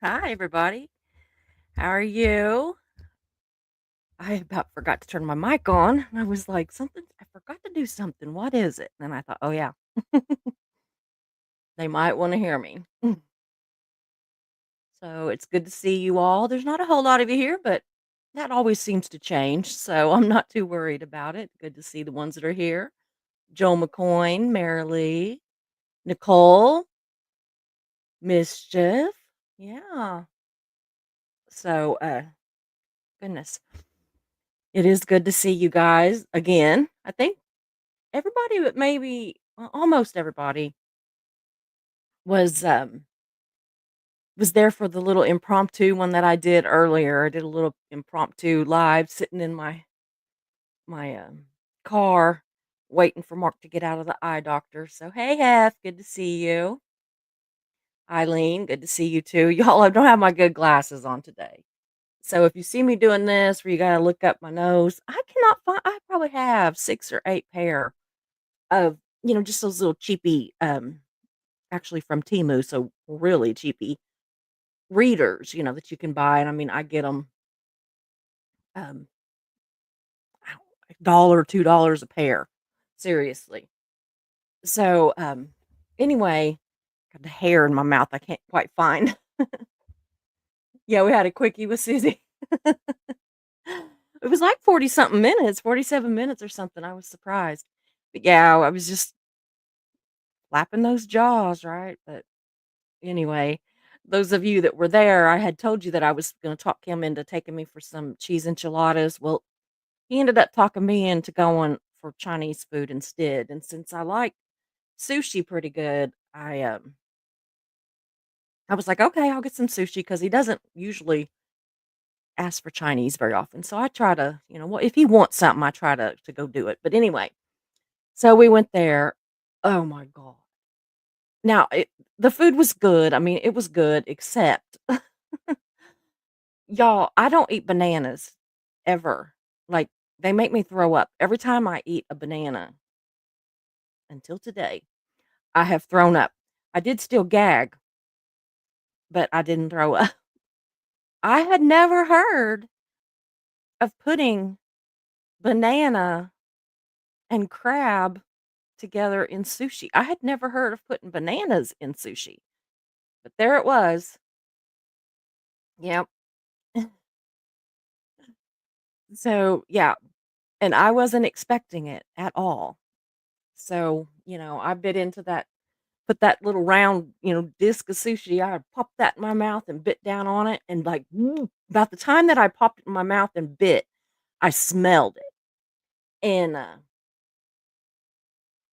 Hi, everybody. How are you? I about forgot to turn my mic on. I was like, I forgot to do something. What is it? And I thought, oh, yeah, they might want to hear me. So it's good to see you all. There's not a whole lot of you here, but that always seems to change. So I'm not too worried about it. Good to see the ones that are here. Joel McCoyne, Marilee, Nicole, Mischief. Yeah. So, goodness, it is good to see you guys again. I think everybody but maybe almost everybody was, was there for the little impromptu one that I did earlier. I did a little impromptu live sitting in my car waiting for Mark to get out of the eye doctor. So, hey, Hef, good to see you. Eileen, good to see you too. Y'all, I don't have my good glasses on today. So if you see me doing this where you gotta look up my nose, I cannot find I probably have 6 or 8 pair of, just those little cheapy, actually from Temu, so really cheapy readers, that you can buy, and I mean, I get 'em, um, $1, $2 a pair, seriously. So, anyway, got the hair in my mouth I can't quite find. Yeah, we had a quickie with Susie. It was like 40 something minutes, 47 minutes or something, I was surprised. But yeah, I was just flapping those jaws, right? But anyway, those of you that were there, I had told you that I was gonna talk him into taking me for some cheese enchiladas. Well, he ended up talking me into going for Chinese food instead, and since I like sushi pretty good, I was like, "Okay, I'll get some sushi because he doesn't usually ask for Chinese very often, so I try to, well, if he wants something, I try to go do it, but anyway, so we went there. Oh my god. Now the food was good, I mean, it was good, except y'all, I don't eat bananas ever, like, they make me throw up every time I eat a banana until today. I have thrown up. I did still gag, but I didn't throw up. I had never heard of putting banana and crab together in sushi. I had never heard of putting bananas in sushi, but there it was. Yep. So, yeah, and I wasn't expecting it at all. So, I bit into that put that little round, disc of sushi, I popped that in my mouth and bit down on it, and, like, about the time that I popped it in my mouth and bit, I smelled it, and,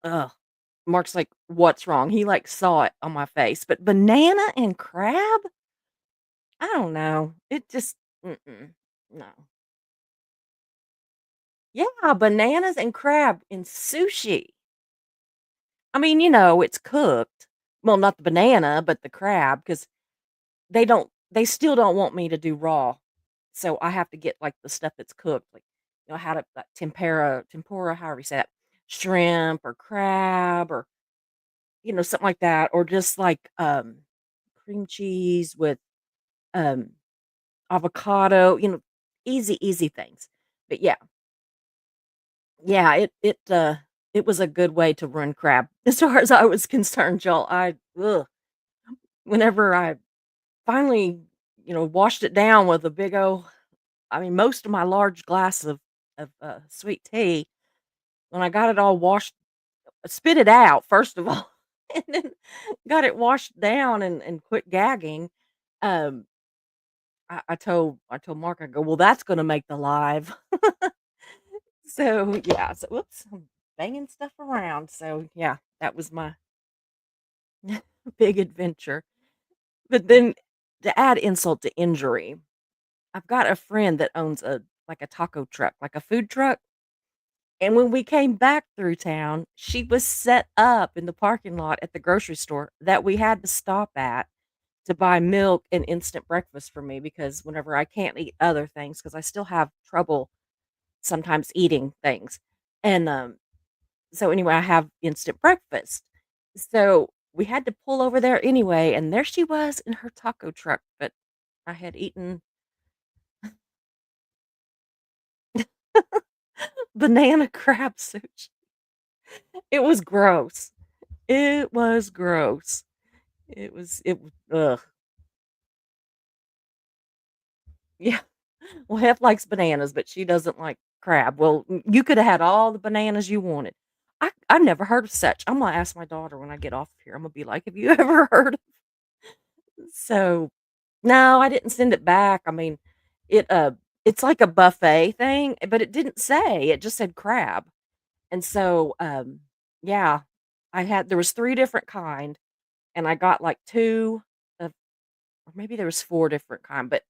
ugh, Mark's like, "What's wrong?" He, like, saw it on my face, but banana and crab? I don't know. It just no. Yeah, bananas and crab in sushi. I mean, it's cooked. Well, not the banana, but the crab, because they still don't want me to do raw. So I have to get, like, the stuff that's cooked, like, how to like, tempura, however you say it, shrimp or crab or, something like that, or just like, cream cheese with, um, avocado, easy, easy things. But yeah, yeah, it was a good way to run crab as far as I was concerned, Joel. Whenever I finally, washed it down with a big o I mean, most of my large glass of sweet tea, when I got it all washed spit it out, first of all, and then got it washed down and quit gagging, um, I told Mark, I go, "Well, that's gonna make the live." So, yeah, so whoops, I'm banging stuff around, so, yeah, that was my big adventure. But then to add insult to injury, I've got a friend that owns a taco truck, like a food truck. And when we came back through town, she was set up in the parking lot at the grocery store that we had to stop at to buy milk and instant breakfast for me because whenever I can't eat other things, because I still have trouble sometimes eating things. And so anyway, I have instant breakfast. So we had to pull over there anyway, and there she was in her taco truck, but I had eaten banana crab sushi. It was gross. It was gross. It was ugh. Yeah. Well, Hef likes bananas, but she doesn't like crab. Well, you coulda had all the bananas you wanted. I never heard of such. I'm gonna ask my daughter when I get off here. I'm gonna be like, "Have you ever heard of" So, no, I didn't send it back. I mean, it, it's like a buffet thing, but it didn't say, it just said crab. And so, yeah, there was 3 different kind, and I got, like, 2 of or maybe there was 4 different kind, but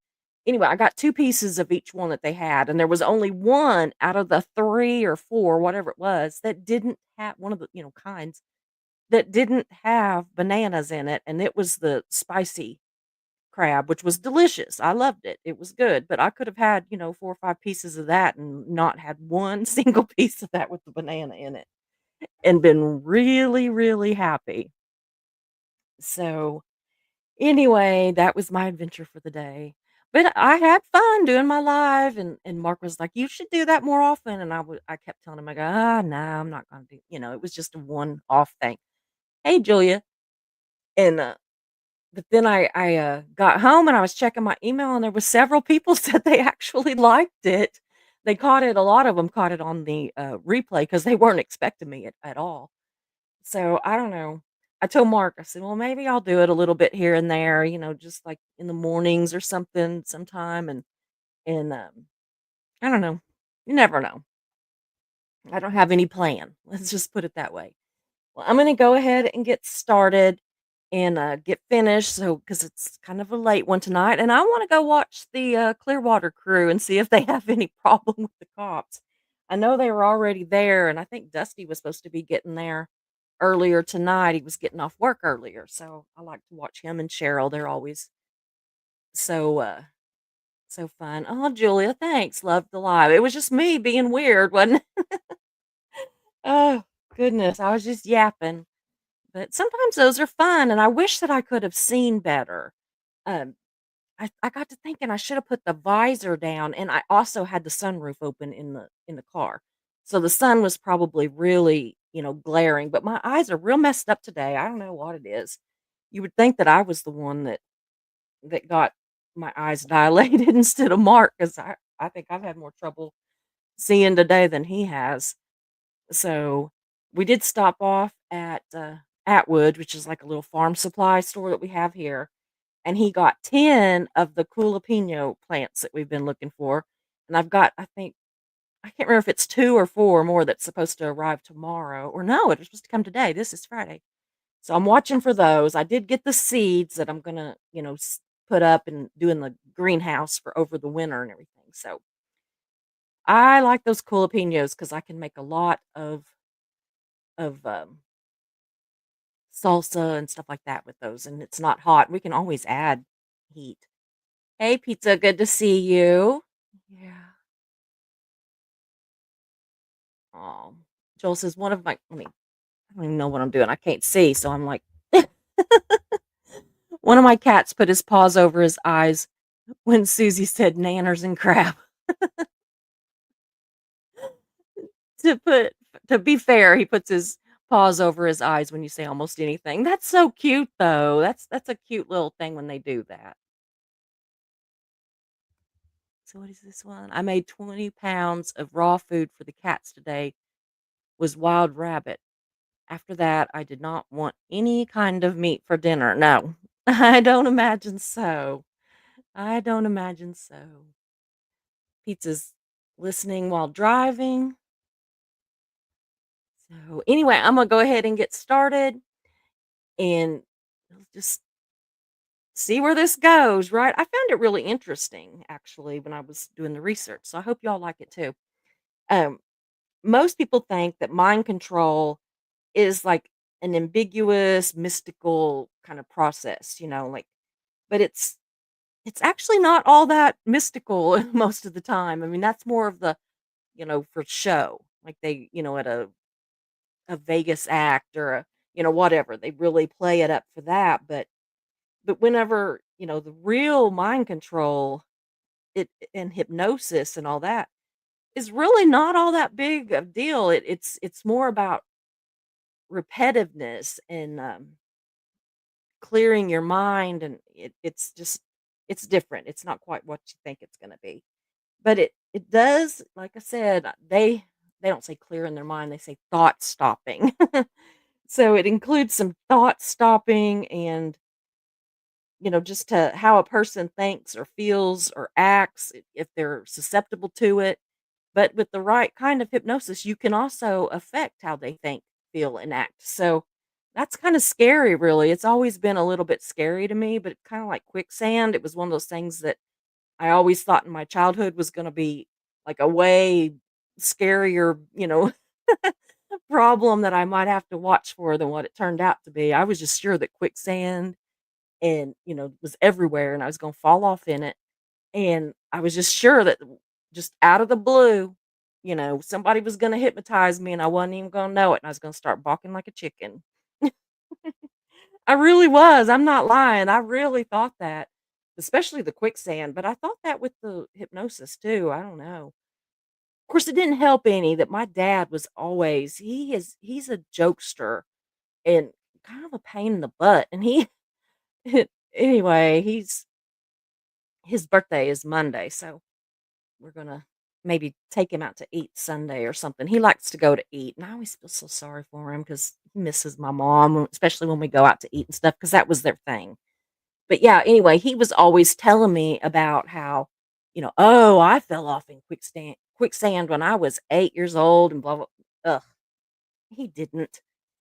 anyway, I got 2 pieces of each one that they had, and there was only 1 out of the 3 or 4, whatever it was, that didn't have one of the, kinds that didn't have bananas in it, and it was the spicy crab, which was delicious. I loved it. It was good, but I could have had, 4 or 5 pieces of that and not had one single piece of that with the banana in it and been really, really happy. So, anyway, that was my adventure for the day. But I had fun doing my live, and Mark was like, "You should do that more often." And I kept telling him, I go, "Ah, no, I'm not gonna do," it was just a one-off thing. "Hey, Julia." And, but then I got home and I was checking my email and there was several people said they actually liked it. They caught it, a lot of them caught it on the, replay because they weren't expecting me at all. So, I don't know. I told Mark, I said, "Well, maybe I'll do it a little bit here and there, just like in the mornings or something sometime," and I don't know. You never know. I don't have any plan. Let's just put it that way. Well, I'm gonna go ahead and get started and, get finished, so because it's kind of a late one tonight, and I wanna go watch the, Clearwater Crew and see if they have any problem with the cops. I know they were already there, and I think Dusty was supposed to be getting there earlier tonight. He was getting off work earlier, so I like to watch him and Cheryl. They're always so, so fun. Oh, Julia, thanks. Loved the live. It was just me being weird, wasn't it? Oh, goodness. I was just yapping. But sometimes those are fun, and I wish that I could have seen better. Um, I got to thinking I should have put the visor down, and I also had the sunroof open in the car. So the sun was probably really, glaring, but my eyes are real messed up today. I don't know what it is. You would think that I was the one that got my eyes dilated instead of Mark, because I think I've had more trouble seeing today than he has. So, we did stop off at, Atwood, which is like a little farm supply store that we have here, and he got 10 of the jalapeno plants that we've been looking for, and I've got, I think I can't remember if it's 2 or 4 more that's supposed to arrive tomorrow, or no, it was supposed to come today. This is Friday. So, I'm watching for those. I did get the seeds that I'm gonna, put up and do in the greenhouse for over the winter and everything. So, I like those jalapenos because I can make a lot of salsa and stuff like that with those, and it's not hot. We can always add heat. Hey, pizza, good to see you. Yeah. Oh, Joel says one of my. I don't even know what I'm doing. I can't see, so I'm like, one of my cats put his paws over his eyes when Susie said nanners and crab. to put to be fair, he puts his paws over his eyes when you say almost anything. That's so cute, though. That's a cute little thing when they do that. So what is this one? I made 20 pounds of raw food for the cats today. Was wild rabbit. After that, I did not want any kind of meat for dinner. No, I don't imagine so. I don't imagine so. Pizza's listening while driving. So anyway, I'm gonna go ahead and get started and just see where this goes. Right? I found it really interesting actually when I was doing the research. So I hope y'all like it too. Um, most people think that mind control is like an ambiguous, mystical kind of process, like, but it's actually not all that mystical most of the time. I mean, that's more of the, for show, like they, at a Vegas act or whatever. They really play it up for that, but whenever, the real mind control, it and hypnosis and all that is really not all that big of deal. It's more about repetitiveness and, clearing your mind, and it's just it's different. It's not quite what you think it's gonna be. But it does, like I said, they don't say clearing their mind, they say thought stopping. So it includes some thought stopping and, just to how a person thinks or feels or acts if they're susceptible to it. But with the right kind of hypnosis, you can also affect how they think, feel, and act. So that's kind of scary, really. It's always been a little bit scary to me, but it's kind of like quicksand. It was one of those things that I always thought in my childhood was going to be like a way scarier, problem that I might have to watch for than what it turned out to be. I was just sure that quicksand and, was everywhere and I was going to fall off in it. And I was just sure that just out of the blue, somebody was gonna hypnotize me and I wasn't even gonna know it, and I was gonna start balking like a chicken. I really was, I'm not lying, I really thought that, especially the quicksand, but I thought that with the hypnosis too, I don't know. Of course, it didn't help any that my dad was always he's a jokester and kind of a pain in the butt, and he anyway, his birthday is Monday, so we're gonna maybe take him out to eat Sunday or something. He likes to go to eat, and I always feel so sorry for him because he misses my mom, especially when we go out to eat and stuff, because that was their thing. But yeah, anyway, he was always telling me about how, "Oh, I fell off in quicksand when I was 8 years old," and blah, blah. Ugh, he didn't.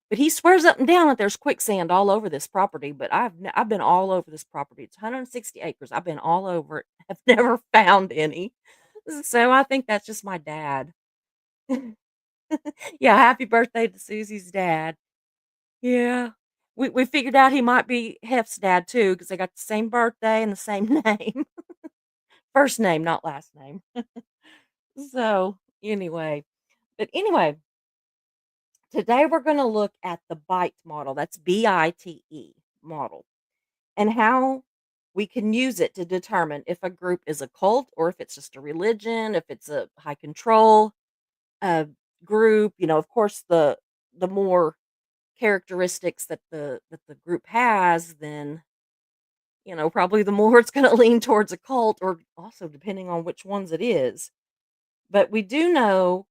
But he swears up and down that there's quicksand all over this property, but I've been all over this property. It's 160 acres. I've been all over it. I've never found any. So I think that's just my dad. Yeah, happy birthday to Susie's dad. Yeah. We figured out he might be Hef's dad too because they got the same birthday and the same name. First name, not last name. So, anyway, today we're gonna look at the BITE model. That's BITE model, and how we can use it to determine if a group is a cult or if it's just a religion, if it's a high control uh, group. Of course, the more characteristics that the group has, then probably the more it's going to lean towards a cult, or also depending on which ones it is. But we do know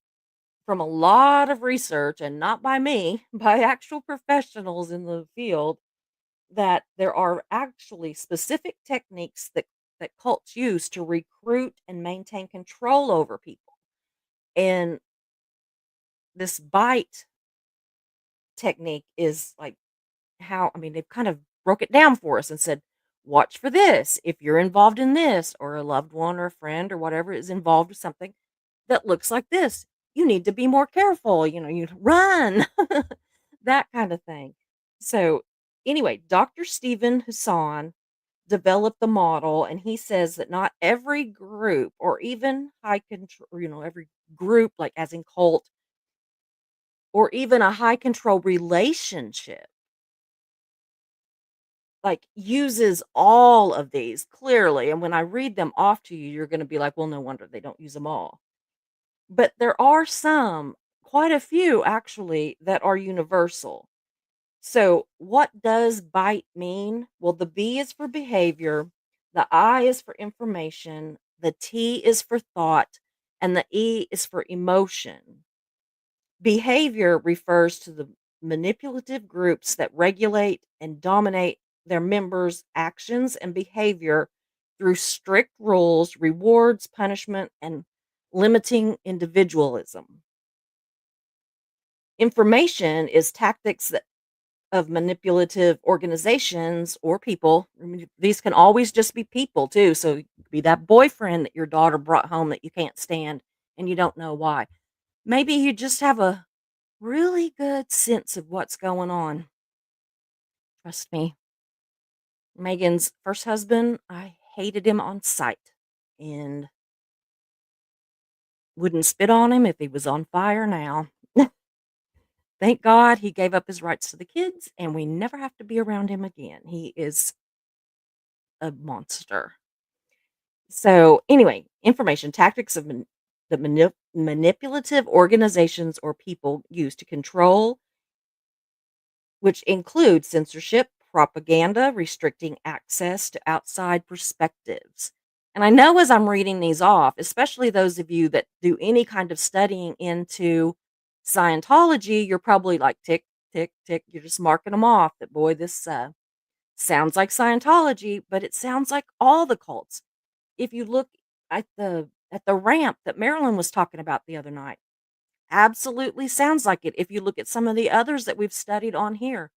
from a lot of research, and not by me, by actual professionals in the field, that there are actually specific techniques that cults use to recruit and maintain control over people. And this bite technique is like how I mean, they've kind of broke it down for us and said, watch for this. If you're involved in this, or a loved one or a friend or whatever is involved with something that looks like this, you need to be more careful. You run, that kind of thing. So, anyway, Dr. Stephen Hassan developed the model, and he says that not every group, or even high control, every group, like as in cult, or even a high control relationship, like, uses all of these clearly, and when I read them off to you, you're gonna be like, "Well, no wonder they don't use them all." But there are some, quite a few actually, that are universal. So, what does BITE mean? Well, the B is for behavior, the I is for information, the T is for thought, and the E is for emotion. Behavior refers to the manipulative groups that regulate and dominate their members' actions and behavior through strict rules, rewards, punishment, and limiting individualism. Information is tactics of manipulative organizations or people. I mean, these can always just be people too. So, it could be that boyfriend that your daughter brought home that you can't stand and you don't know why. Maybe you just have a really good sense of what's going on. Trust me. Megan's first husband, I hated him on sight and wouldn't spit on him if he was on fire now. thank God he gave up his rights to the kids, and we never have to be around him again. He is a monster. So, anyway, information tactics of manipulative organizations or people use to control, which include censorship, propaganda, restricting access to outside perspectives. And I know as I'm reading these off, especially those of you that do any kind of studying into Scientology, you're probably like tick, tick, tick. You're just marking them off that, boy, this sounds like Scientology, but it sounds like all the cults. If you look at the ramp that Marilyn was talking about the other night, absolutely sounds like it. If you look at some of the others that we've studied on here,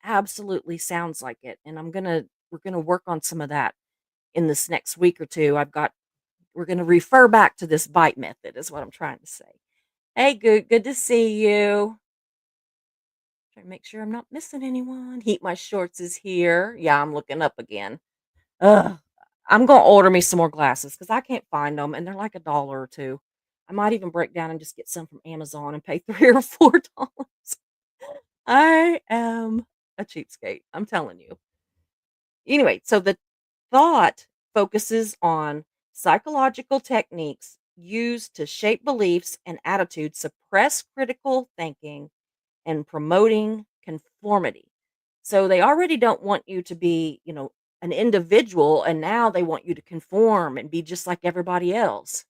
absolutely sounds like it. And we're gonna work on some of that in this next week or two. We're gonna refer back to this bite method is what I'm trying to say. Hey, good to see you. Try to make sure I'm not missing anyone. Heat My Shorts is here. Yeah, I'm looking up again. Ugh. I'm gonna order me some more glasses because I can't find them, and they're like $1 or 2. I might even break down and just get some from Amazon and pay 3 or $4. I am a cheapskate, I'm telling you. Anyway, so the thought focuses on psychological techniques used to shape beliefs and attitudes, suppress critical thinking, and promoting conformity. So they already don't want you to be, an individual, and now they want you to conform and be just like everybody else.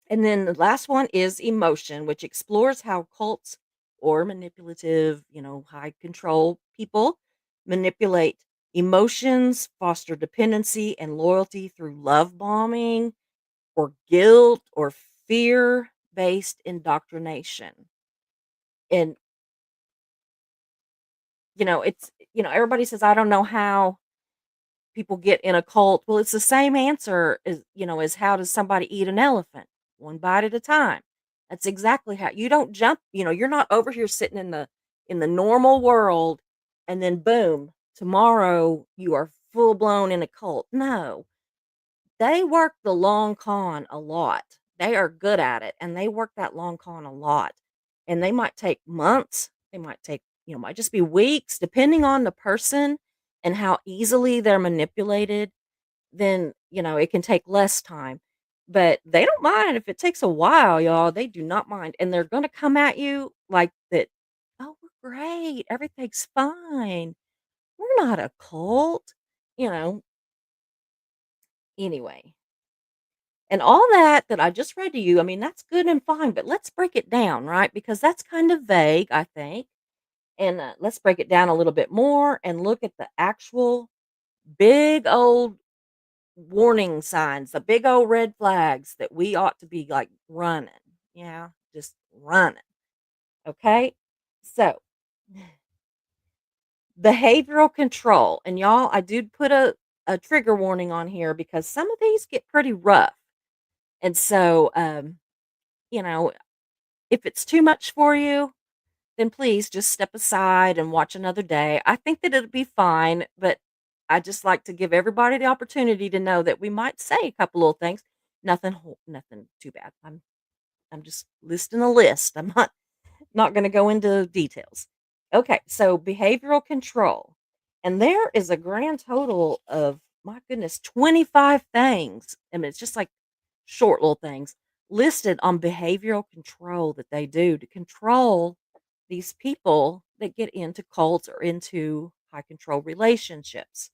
And then the last one is emotion, which explores how cults or manipulative, high control people manipulate emotions, foster dependency and loyalty through love bombing or guilt or fear based indoctrination. And, everybody says, I don't know how people get in a cult. Well, it's the same answer as how does somebody eat an elephant? One bite at a time. That's exactly how you don't jump, you're not over here sitting in the normal world and then boom, tomorrow you are full blown in a cult. No. They work the long con a lot. They are good at it and they work that long con a lot. And they might take months, they might take, might just be weeks depending on the person and how easily they're manipulated, then, it can take less time. But they don't mind if it takes a while, y'all. They do not mind. And they're going to come at you like that. Oh, we're great. Everything's fine. We're not a cult, you know. Anyway, and all that I just read to you, I mean, that's good and fine, but let's break it down, right? Because that's kind of vague, I think. And let's break it down a little bit more and look at the actual big old warning signs, the big old red flags that we ought to be like running. Yeah, just running. Okay. So, behavioral control. And y'all, I did put a trigger warning on here because some of these get pretty rough. And so, you know, if it's too much for you, then please just step aside and watch another day. I think that it'll be fine, but I just like to give everybody the opportunity to know that we might say a couple little things. Nothing too bad. I'm just listing a list. I'm not going to go into details. Okay, so behavioral control. And there is a grand total of, my goodness, 25 things. I mean, it's just like short little things listed on behavioral control that they do to control these people that get into cults or into high control relationships,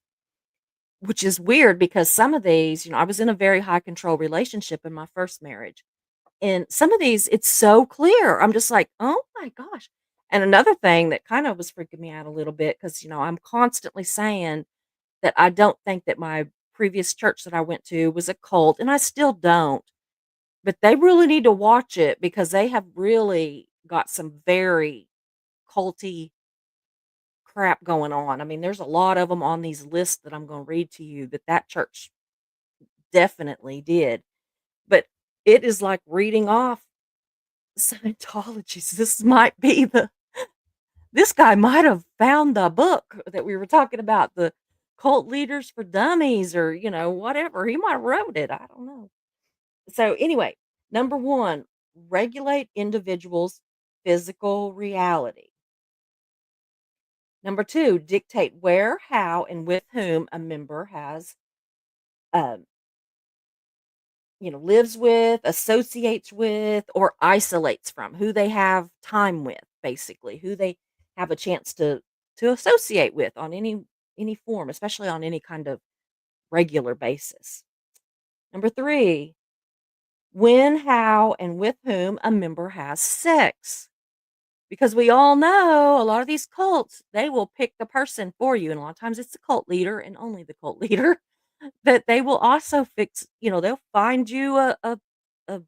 which is weird because some of these, I was in a very high control relationship in my first marriage. And some of these, it's so clear. I'm just like, oh my gosh. And another thing that kind of was freaking me out a little bit because, I'm constantly saying that I don't think that my previous church that I went to was a cult, and I still don't. But they really need to watch it because they have really got some very culty crap going on. I mean, there's a lot of them on these lists that I'm going to read to you that church definitely did. But it is like reading off Scientology. This guy might have found the book that we were talking about, the Cult Leaders for Dummies or, whatever. He might have wrote it. I don't know. So anyway, number 1, regulate individuals' physical reality. Number 2, dictate where, how, and with whom a member has, um, lives with, associates with, or isolates from, who they have time with, basically, who they have a chance to associate with on any form, especially on any kind of regular basis. Number 3, when, how, and with whom a member has sex. Because we all know a lot of these cults, they will pick the person for you, and a lot of times it's the cult leader and only the cult leader that they will also they'll find you a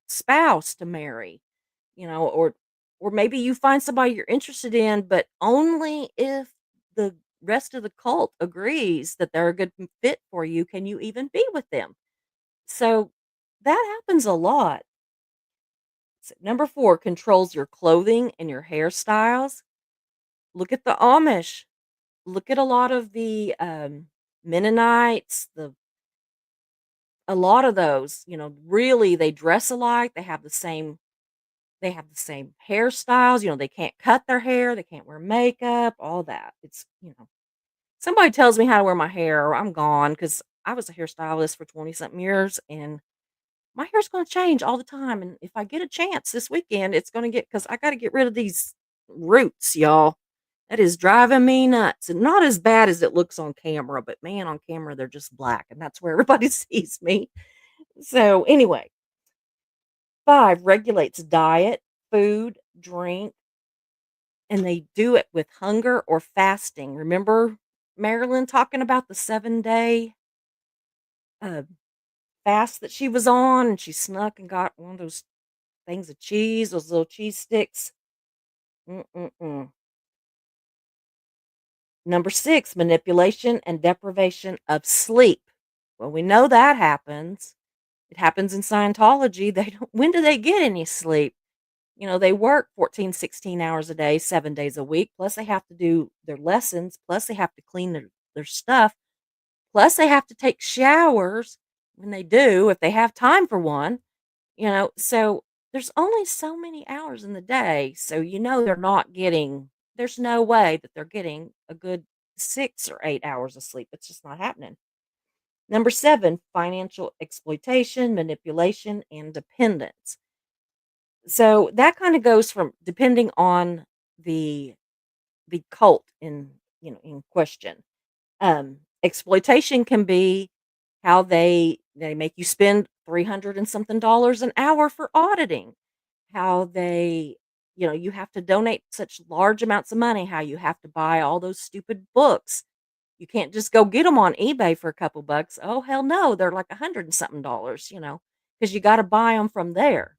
spouse to marry, or maybe you find somebody you're interested in, but only if the rest of the cult agrees that they're a good fit for you can you even be with them. So that happens a lot. Number 4, controls your clothing and your hairstyles. Look at the Amish. Look at a lot of the, Mennonites, a lot of those, really, they dress alike, they have the same hairstyles, they can't cut their hair, they can't wear makeup, all that. Somebody tells me how to wear my hair, I'm gone because I was a hairstylist for 20 something years, and my hair's gonna change all the time, and if I get a chance this weekend, it's gonna get because I gotta get rid of these roots, y'all. That is driving me nuts, and not as bad as it looks on camera, but man, on camera, they're just black, and that's where everybody sees me. So, anyway, 5 regulates diet, food, drink, and they do it with hunger or fasting. Remember Marilyn talking about the 7-day, uh, fast that she was on, and she snuck and got one of those things of cheese, those little cheese sticks? Mm-mm-mm. Number 6, manipulation and deprivation of sleep. Well, we know that happens. It happens in Scientology. They don't when do they get any sleep? They work 14, 16 hours a day, 7 days a week, plus they have to do their lessons, plus they have to clean their stuff, plus they have to take showers when they do, if they have time for one, so there's only so many hours in the day, so they're not getting there's no way that they're getting a good 6 or 8 hours of sleep. It's just not happening. Number 7, financial exploitation, manipulation, and dependence. So that kind of goes from depending on the the cult in question. Exploitation can be how they make you spend 300 and something dollars an hour for auditing. How you have to donate such large amounts of money, how you have to buy all those stupid books. You can't just go get them on eBay for a couple bucks. Oh, hell no, they're like 100 and something dollars, because you gotta buy them from there.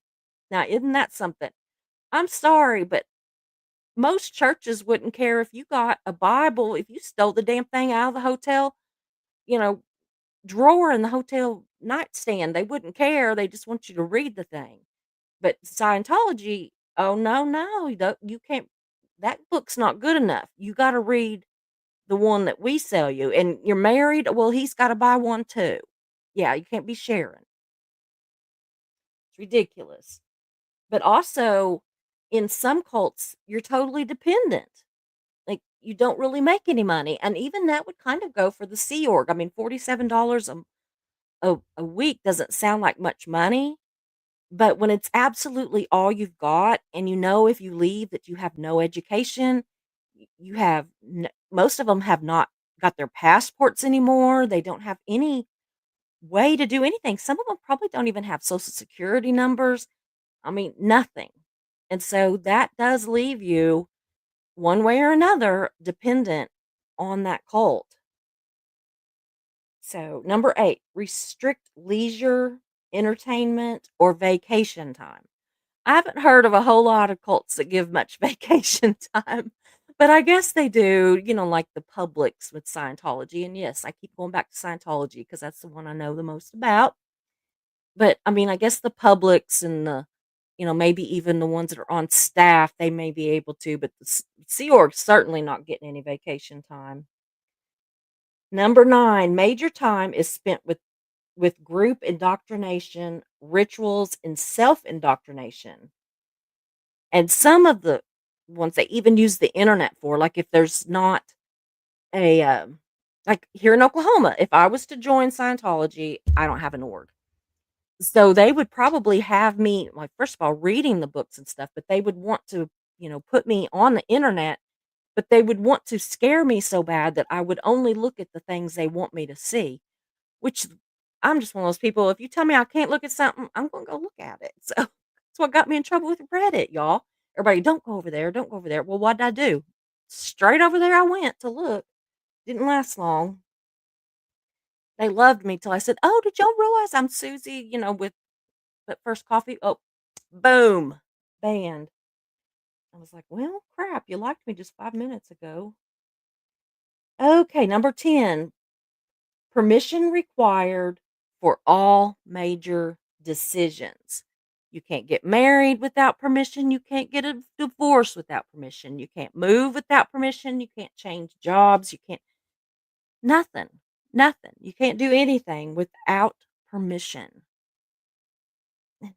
Now, isn't that something? I'm sorry, but most churches wouldn't care if you got a Bible, if you stole the damn thing out of the hotel, you know, drawer in the hotel nightstand. They wouldn't care. They just want you to read the thing. But Scientology, oh, no, no, you can't. That book's not good enough. You got to read the one that we sell you. And you're married, well, he's got to buy one too. Yeah, you can't be sharing. It's ridiculous. But also, in some cults, you're totally dependent. Like, you don't really make any money, and even that would kind of go for the Sea Org. I mean, $47 a week doesn't sound like much money, but when it's absolutely all you've got, and if you leave that you have no education, you have most of them have not got their passports anymore. They don't have any way to do anything. Some of them probably don't even have social security numbers. I mean, nothing. And so that does leave you one way or another dependent on that cult. So, number 8, restrict leisure, entertainment, or vacation time. I haven't heard of a whole lot of cults that give much vacation time, but I guess they do, like the Publics with Scientology. And yes, I keep going back to Scientology because that's the one I know the most about. But I mean, I guess the Publics and maybe even the ones that are on staff, they may be able to, but the Sea Org's certainly not getting any vacation time. Number 9, major time is spent with group indoctrination, rituals, and self indoctrination. And some of ones they even use the internet for. Like, if there's not a, like here in Oklahoma, if I was to join Scientology, I don't have an org. So they would probably have me, like, first of all, reading the books and stuff, but they would want to, put me on the internet, but they would want to scare me so bad that I would only look at the things they want me to see, which I'm just one of those people, if you tell me I can't look at something, I'm gonna go look at it. So that's what got me in trouble with Reddit, y'all. Everybody, don't go over there, don't go over there. Well, what did I do? Straight over there I went to look. Didn't last long. They loved me till I said, "Oh, did y'all realize I'm Susie, with that first coffee?" Oh, boom, banned. I was like, "Well, crap, you liked me just 5 minutes ago." Okay, number 10, permission required for all major decisions. You can't get married without permission, you can't get a divorce without permission, you can't move without permission, you can't change jobs, you can't nothing, nothing. You can't do anything without permission.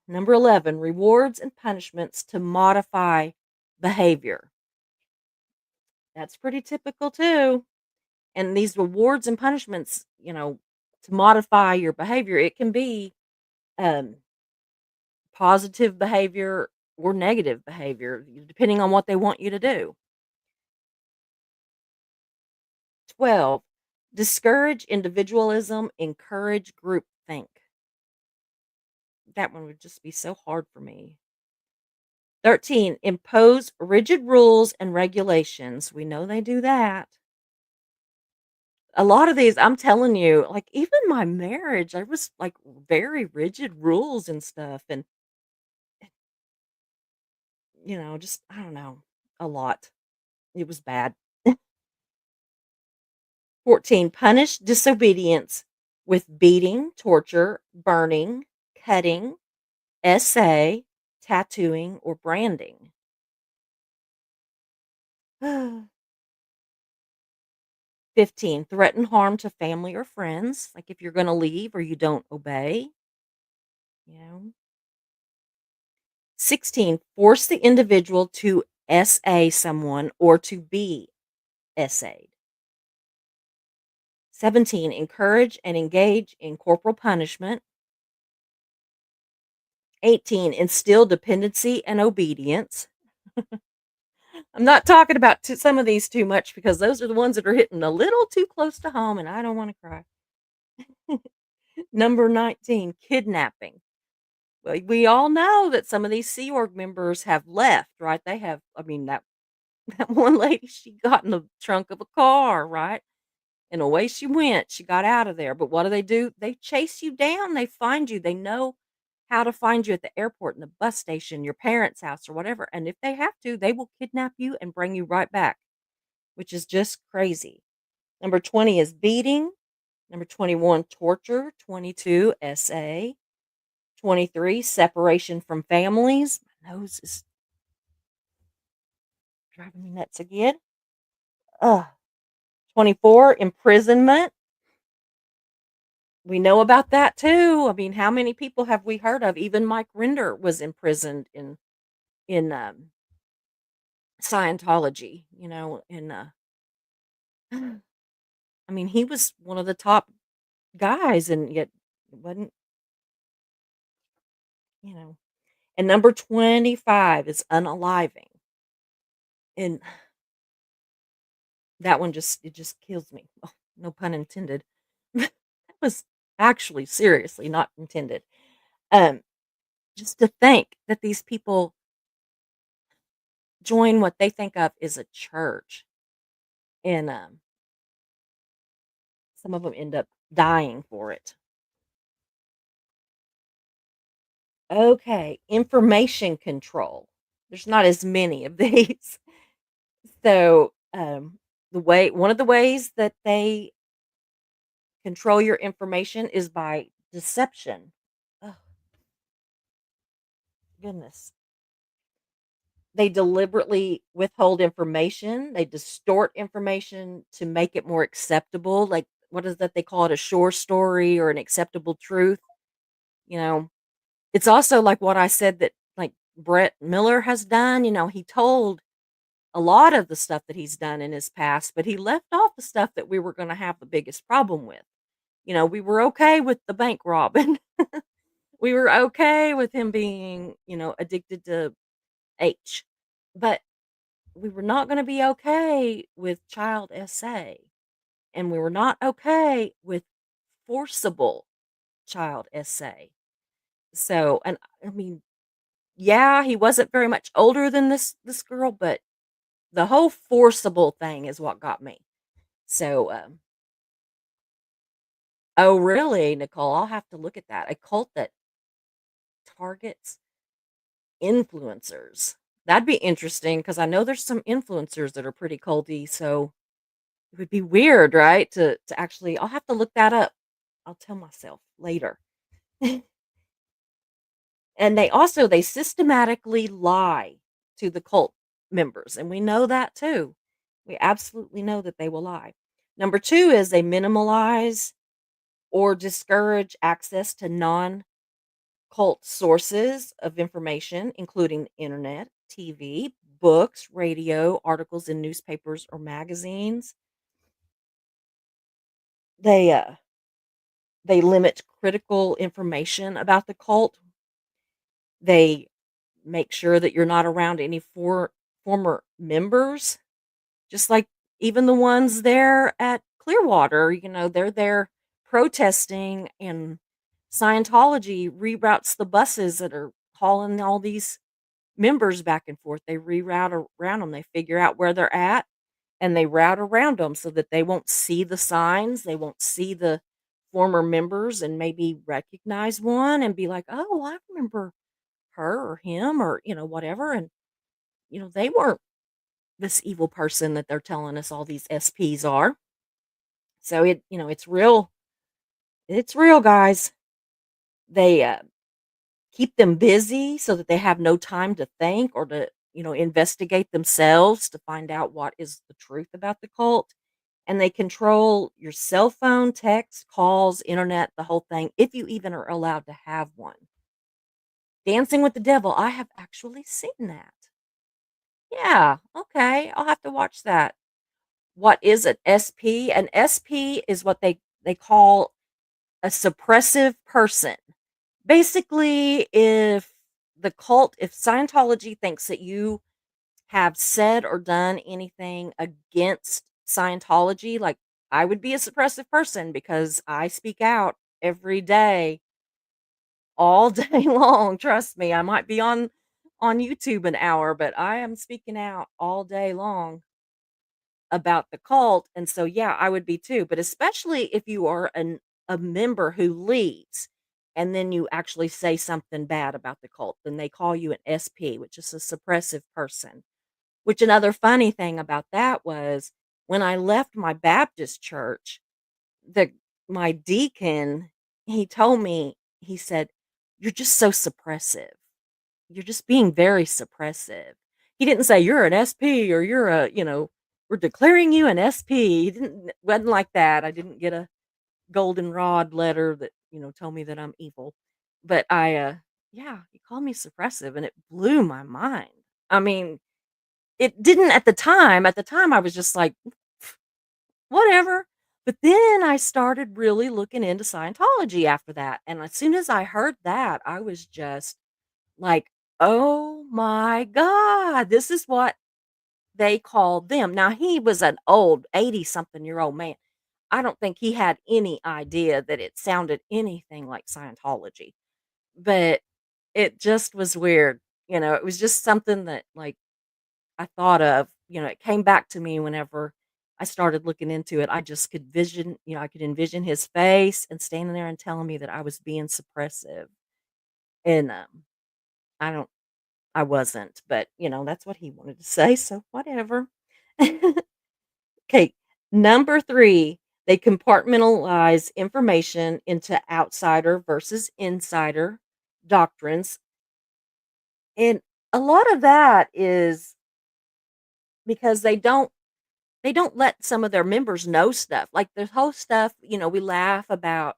Number 11, rewards and punishments to modify behavior. That's pretty typical too. And these rewards and punishments, to modify your behavior, it can be um, positive behavior or negative behavior, depending on what they want you to do. 12, discourage individualism, encourage groupthink. That one would just be so hard for me. 13, impose rigid rules and regulations. We know they do that. A lot of these, I'm telling you, like, even my marriage, I was, like, very rigid rules and stuff, and, just I don't know, a lot. It was bad. 14, punish disobedience with beating, torture, burning, cutting, essay, tattooing, or branding. 15, threaten harm to family or friends, like if you're gonna leave or you don't obey, you know. 16, force the individual to SA someone or to be SA'd. 17, encourage and engage in corporal punishment. 18, instill dependency and obedience. I'm not talking about some of these too much because those are the ones that are hitting a little too close to home and I don't want to cry. Number 19, kidnapping. Well, we all know that some of these Sea Org members have left, right? They have, I mean, that, that one lady, she got in the trunk of a car, right? And away she went. She got out of there. But what do? They chase you down. They find you. They know how to find you at the airport, in the bus station, your parents' house, or whatever. And if they have to, they will kidnap you and bring you right back, which is just crazy. Number 20 is beating. Number 21, torture. 22, SA. 23, separation from families. My nose is driving me nuts again. Ugh. 24, imprisonment. We know about that too. I mean, how many people have we heard of? Even Mike Rinder was imprisoned in Scientology, I mean, he was one of the top guys and yet it wasn't, you know. And number 25 is unaliving. And that one just kills me. Oh, no pun intended. That was actually seriously not intended. Um, just to think that these people join what they think of as a church, and some of them end up dying for it. Okay, information control. There's not as many of these. So, the way one of the ways that they control your information is by deception. Oh, goodness. They deliberately withhold information, they distort information to make it more acceptable, like, what is that they call it, a shore story or an acceptable truth, you know? It's also like what I said that, like, Brett Miller has done, he told a lot of the stuff that he's done in his past, but he left off the stuff that we were gonna have the biggest problem with. We were okay with the bank robbing. We were okay with him being, addicted to H. But we were not gonna be okay with child SA, and we were not okay with forcible child SA. So, and I mean, yeah, he wasn't very much older than this girl, but the whole forcible thing is what got me. So, oh, really, Nicole? I'll have to look at that. A cult that targets influencers. That'd be interesting because I know there's some influencers that are pretty culty, so it would be weird, right? To actually I'll have to look that up. I'll tell myself later. And they systematically lie to the cult members, and we know that too. We absolutely know that they will lie. Number 2 is they minimalize or discourage access to non-cult sources of information, including the internet, TV, books, radio, articles in newspapers or magazines. They, uh they limit critical information about the cult. They make sure that you're not around any former members, just like even the ones there at Clearwater, they're there protesting, and Scientology reroutes the buses that are hauling all these members back and forth. They reroute around them. They figure out where they're at and they route around them so that they won't see the signs. They won't see the former members and maybe recognize one and be like, oh, I remember her or him or, whatever. And, they weren't this evil person that they're telling us all these SPs are. So it's real. It's real, guys. They keep them busy so that they have no time to think or to, investigate themselves to find out what is the truth about the cult. And they control your cell phone, text, calls, internet, the whole thing, if you even are allowed to have one. Dancing with the Devil, I have actually seen that. Yeah, okay, I'll have to watch that. What is an SP? An SP is what they call a suppressive person. Basically, if Scientology thinks that you have said or done anything against Scientology, like I would be a suppressive person because I speak out every day, all day long. Trust me, I might be on YouTube an hour, but I am speaking out all day long about the cult, and so, yeah, I would be too, but especially if you are a member who leaves, and then you actually say something bad about the cult, then they call you an SP, which is a suppressive person. Which another funny thing about that was when I left my Baptist church, the my deacon, he told me, he said, "You're just so suppressive. You're just being very suppressive." He didn't say, "You're an SP," or "You're we're declaring you an SP." He didn't wasn't like that. I didn't get a goldenrod letter that, told me that I'm evil. But yeah, he called me suppressive, and it blew my mind. I mean, it didn't at the time. At the time, I was just like, whatever. But then I started really looking into Scientology after that. And as soon as I heard that, I was just like, oh my God, this is what they call them. Now, he was an old 80 something year old man. I don't think he had any idea that it sounded anything like Scientology, but it just was weird. It was just something that, like, I thought of. It came back to me whenever I started looking into it. I just could I could envision his face and standing there and telling me that I was being suppressive. And I don't, I wasn't, but that's what he wanted to say. So whatever. Okay. Number 3, they compartmentalize information into outsider versus insider doctrines. And a lot of that is because they don't let some of their members know stuff. Like the whole stuff, we laugh about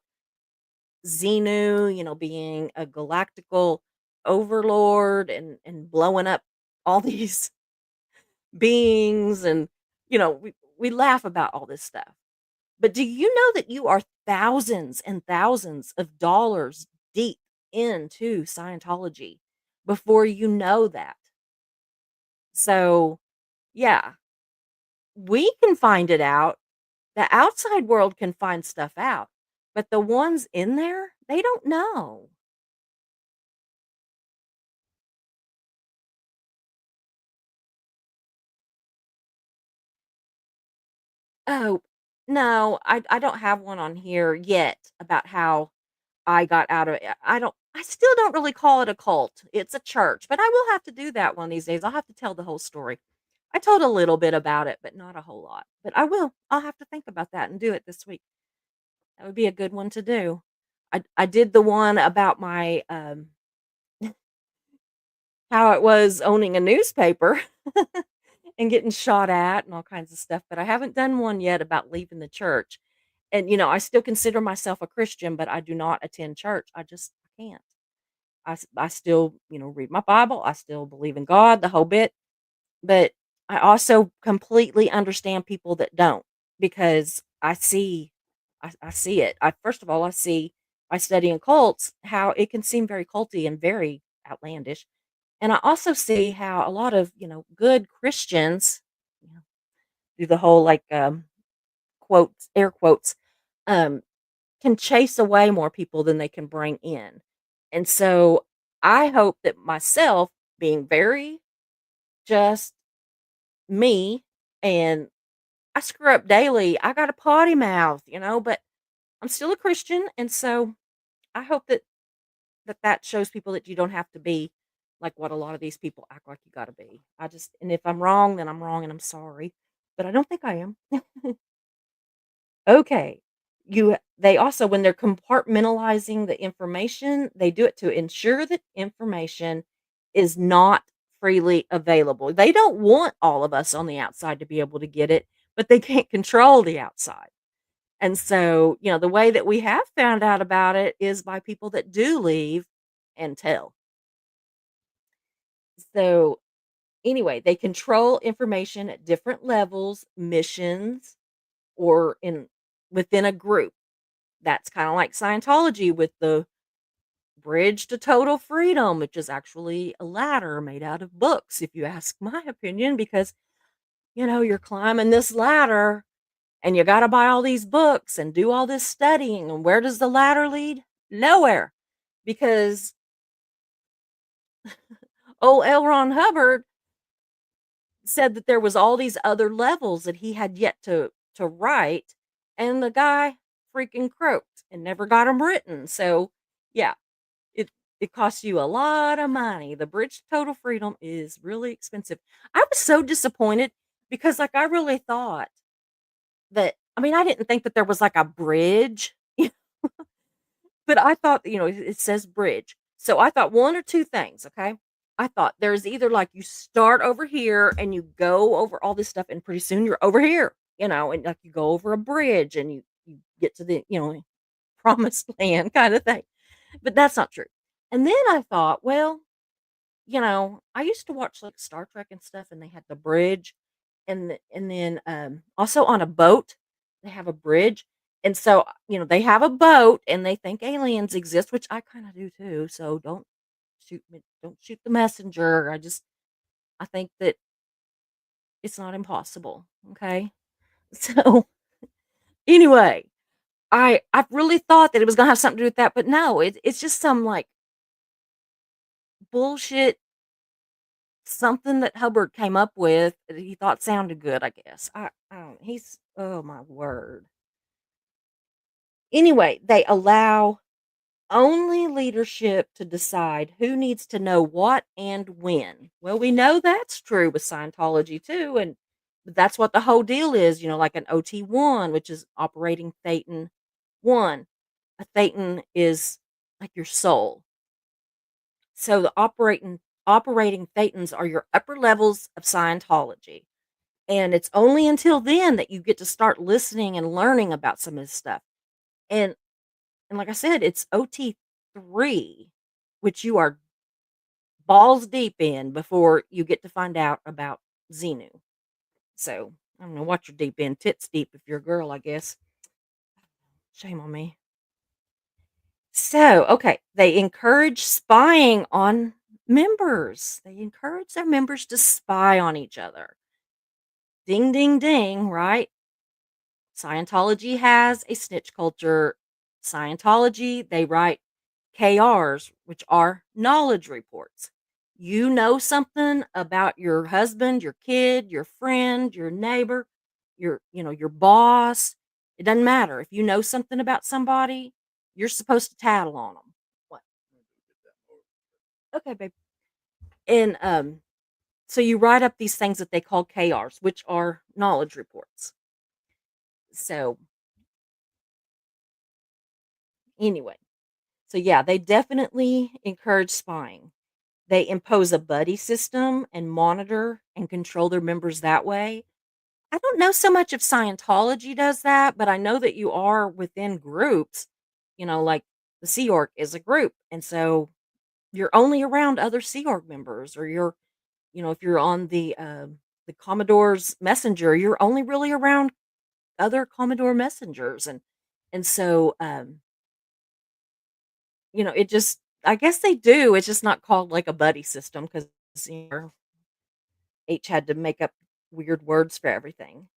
Xenu, being a galactical overlord and blowing up all these beings and, we laugh about all this stuff. But do you know that you are thousands and thousands of dollars deep into Scientology before you know that? So, yeah, we can find it out. The outside world can find stuff out, but the ones in there, they don't know. Oh, no, I don't have one on here yet about how I got out of it. I still don't really call it a cult. It's a church, but I will have to do that one of these days. I'll have to tell the whole story. I told a little bit about it, but not a whole lot. But I will. I'll have to think about that and do it this week. That would be a good one to do. I did the one about my how it was owning a newspaper and getting shot at and all kinds of stuff, but I haven't done one yet about leaving the church. And I still consider myself a Christian, but I do not attend church. I can't. I still, read my Bible. I still believe in God, the whole bit. But I also completely understand people that don't because I see it. First of all, I see by studying cults how it can seem very culty and very outlandish. And I also see how a lot of, good Christians, you know, do the whole like quotes, air quotes, um, can chase away more people than they can bring in. And so I hope that myself being very just me and I screw up daily. I got a potty mouth, but I'm still a Christian. And so I hope that shows people that you don't have to be like what a lot of these people act like you got to be. And if I'm wrong, then I'm wrong and I'm sorry. But I don't think I am. Okay. They also when they're compartmentalizing the information, they do it to ensure that information is not freely available. They don't want all of us on the outside to be able to get it, but they can't control the outside. And so, the way that we have found out about it is by people that do leave and tell. So, anyway, they control information at different levels, missions, or in within a group. That's kinda like Scientology with the bridge to total freedom, which is actually a ladder made out of books, if you ask my opinion, because, you're climbing this ladder and you gotta buy all these books and do all this studying, and where does the ladder lead? Nowhere, because old L. Ron Hubbard said that there was all these other levels that he had yet to write, and the guy freaking croaked and never got them written, so, yeah. It it costs you a lot of money. The Bridge to Total Freedom is really expensive. I was so disappointed because, like, I really thought that I mean, I didn't think that there was, like, a bridge, but I thought, it says bridge. So I thought 1 or 2 things, okay? I thought there's either, like, you start over here and you go over all this stuff, and pretty soon you're over here, and, like, you go over a bridge and you get to the, promised land kinda thing. But that's not true. And then I thought, well, I used to watch like Star Trek and stuff, and they had the bridge, and then also on a boat they have a bridge, and so they have a boat and they think aliens exist, which I kind of do too. So don't shoot the messenger. I think that it's not impossible. Okay, so anyway, I really thought that it was gonna have something to do with that, but no, it's just some like bullshit. Something that Hubbard came up with that he thought sounded good, I guess. I don't he's oh my word. Anyway, they allow only leadership to decide who needs to know what and when. Well, we know that's true with Scientology too, and but that's what the whole deal is, like an OT1, which is operating Thetan 1. A Thetan is like your soul. So the operating Thetans are your upper levels of Scientology. And it's only until then that you get to start listening and learning about some of this stuff. And and like I said, it's OT3, which you are balls deep in before you get to find out about Xenu. So, I don't know, watch your deep end, tits deep if you're a girl, I guess. Shame on me. So, okay, they encourage spying on members. They encourage their members to spy on each other. Ding, ding, ding, right? Scientology has a snitch culture. Scientology, they write KRs, which are knowledge reports. You know something about your husband, your kid, your friend, your neighbor, your boss. It doesn't matter. If you know something about somebody, you're supposed to tattle on them. What? Okay, babe. And so you write up these things that they call KRs, which are knowledge reports. So anyway, so yeah, they definitely encourage spying. They impose a buddy system and monitor and control their members that way. I don't know so much if Scientology does that, but I know that you are within groups, like the Sea Org is a group. And so you're only around other Sea Org members, or if you're on the Commodore's messenger, you're only really around other Commodore messengers. And so it just, I guess they do. It's just not called like a buddy system because H had to make up weird words for everything.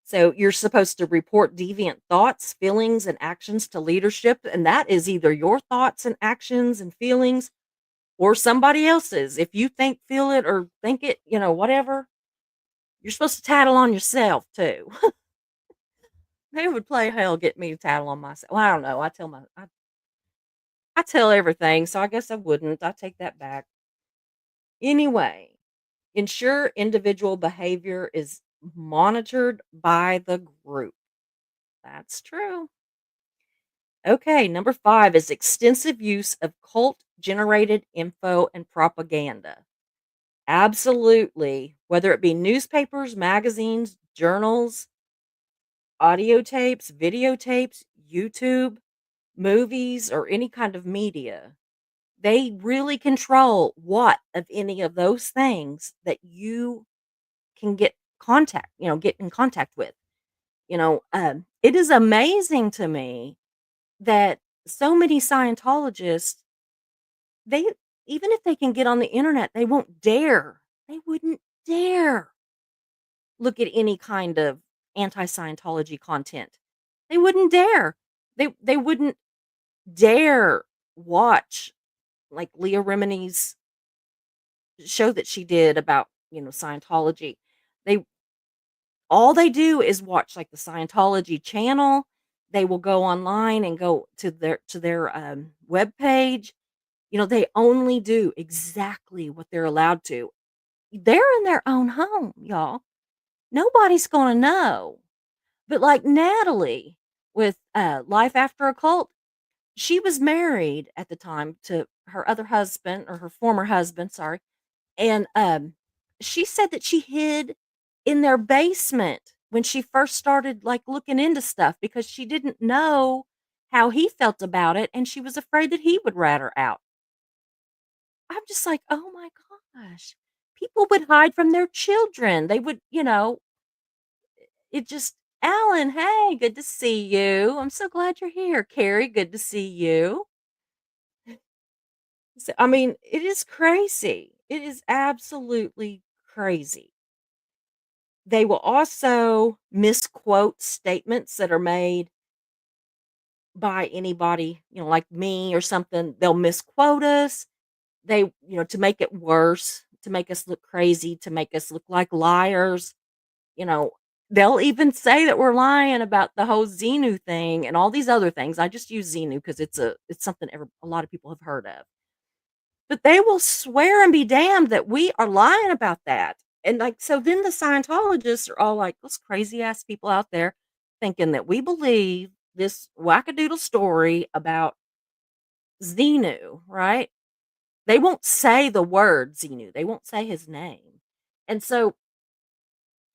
So you're supposed to report deviant thoughts, feelings, and actions to leadership. And that is either your thoughts and actions and feelings or somebody else's. If you feel it, or think it, whatever, you're supposed to tattle on yourself too. They would play hell get me to tattle on myself. Well, I don't know. I tell everything, so I guess I wouldn't. I take that back. Anyway, ensure individual behavior is monitored by the group. That's true. Okay, number 5 is extensive use of cult generated info and propaganda. Absolutely. Whether it be newspapers, magazines, journals, audio tapes, videotapes, YouTube, movies, or any kind of media, they really control what of any of those things that you can get in contact with. It is amazing to me that so many Scientologists, they even if they can get on the internet, they won't dare. They wouldn't dare look at any kind of anti-Scientology content. They wouldn't dare. They wouldn't dare watch like Leah Remini's show that she did about, Scientology. They All they do is watch like the Scientology channel. They will go online and go to their web page. They only do exactly what they're allowed to. They're in their own home, y'all. Nobody's gonna know. But like Natalie with Life After a Cult, she was married at the time to her other husband, or her former husband, sorry. And she said that she hid in their basement when she first started like looking into stuff because she didn't know how he felt about it, and she was afraid that he would rat her out. I'm just like, "Oh my gosh." People would hide from their children. They would, it just, "Alan, hey, good to see you. I'm so glad you're here. Carrie, good to see you." So, I mean, it is crazy. It is absolutely crazy. They will also misquote statements that are made by anybody, like me or something. They'll misquote us. To make it worse, to make us look crazy, to make us look like liars. You know, they'll even say that we're lying about the whole Xenu thing and all these other things. I just use Xenu because it's something a lot of people have heard of. But they will swear and be damned that we are lying about that. And like, so then the Scientologists are all like, those crazy ass people out there thinking that we believe this wackadoodle story about Xenu, right? They won't say the word Xenu. They won't say his name. And so,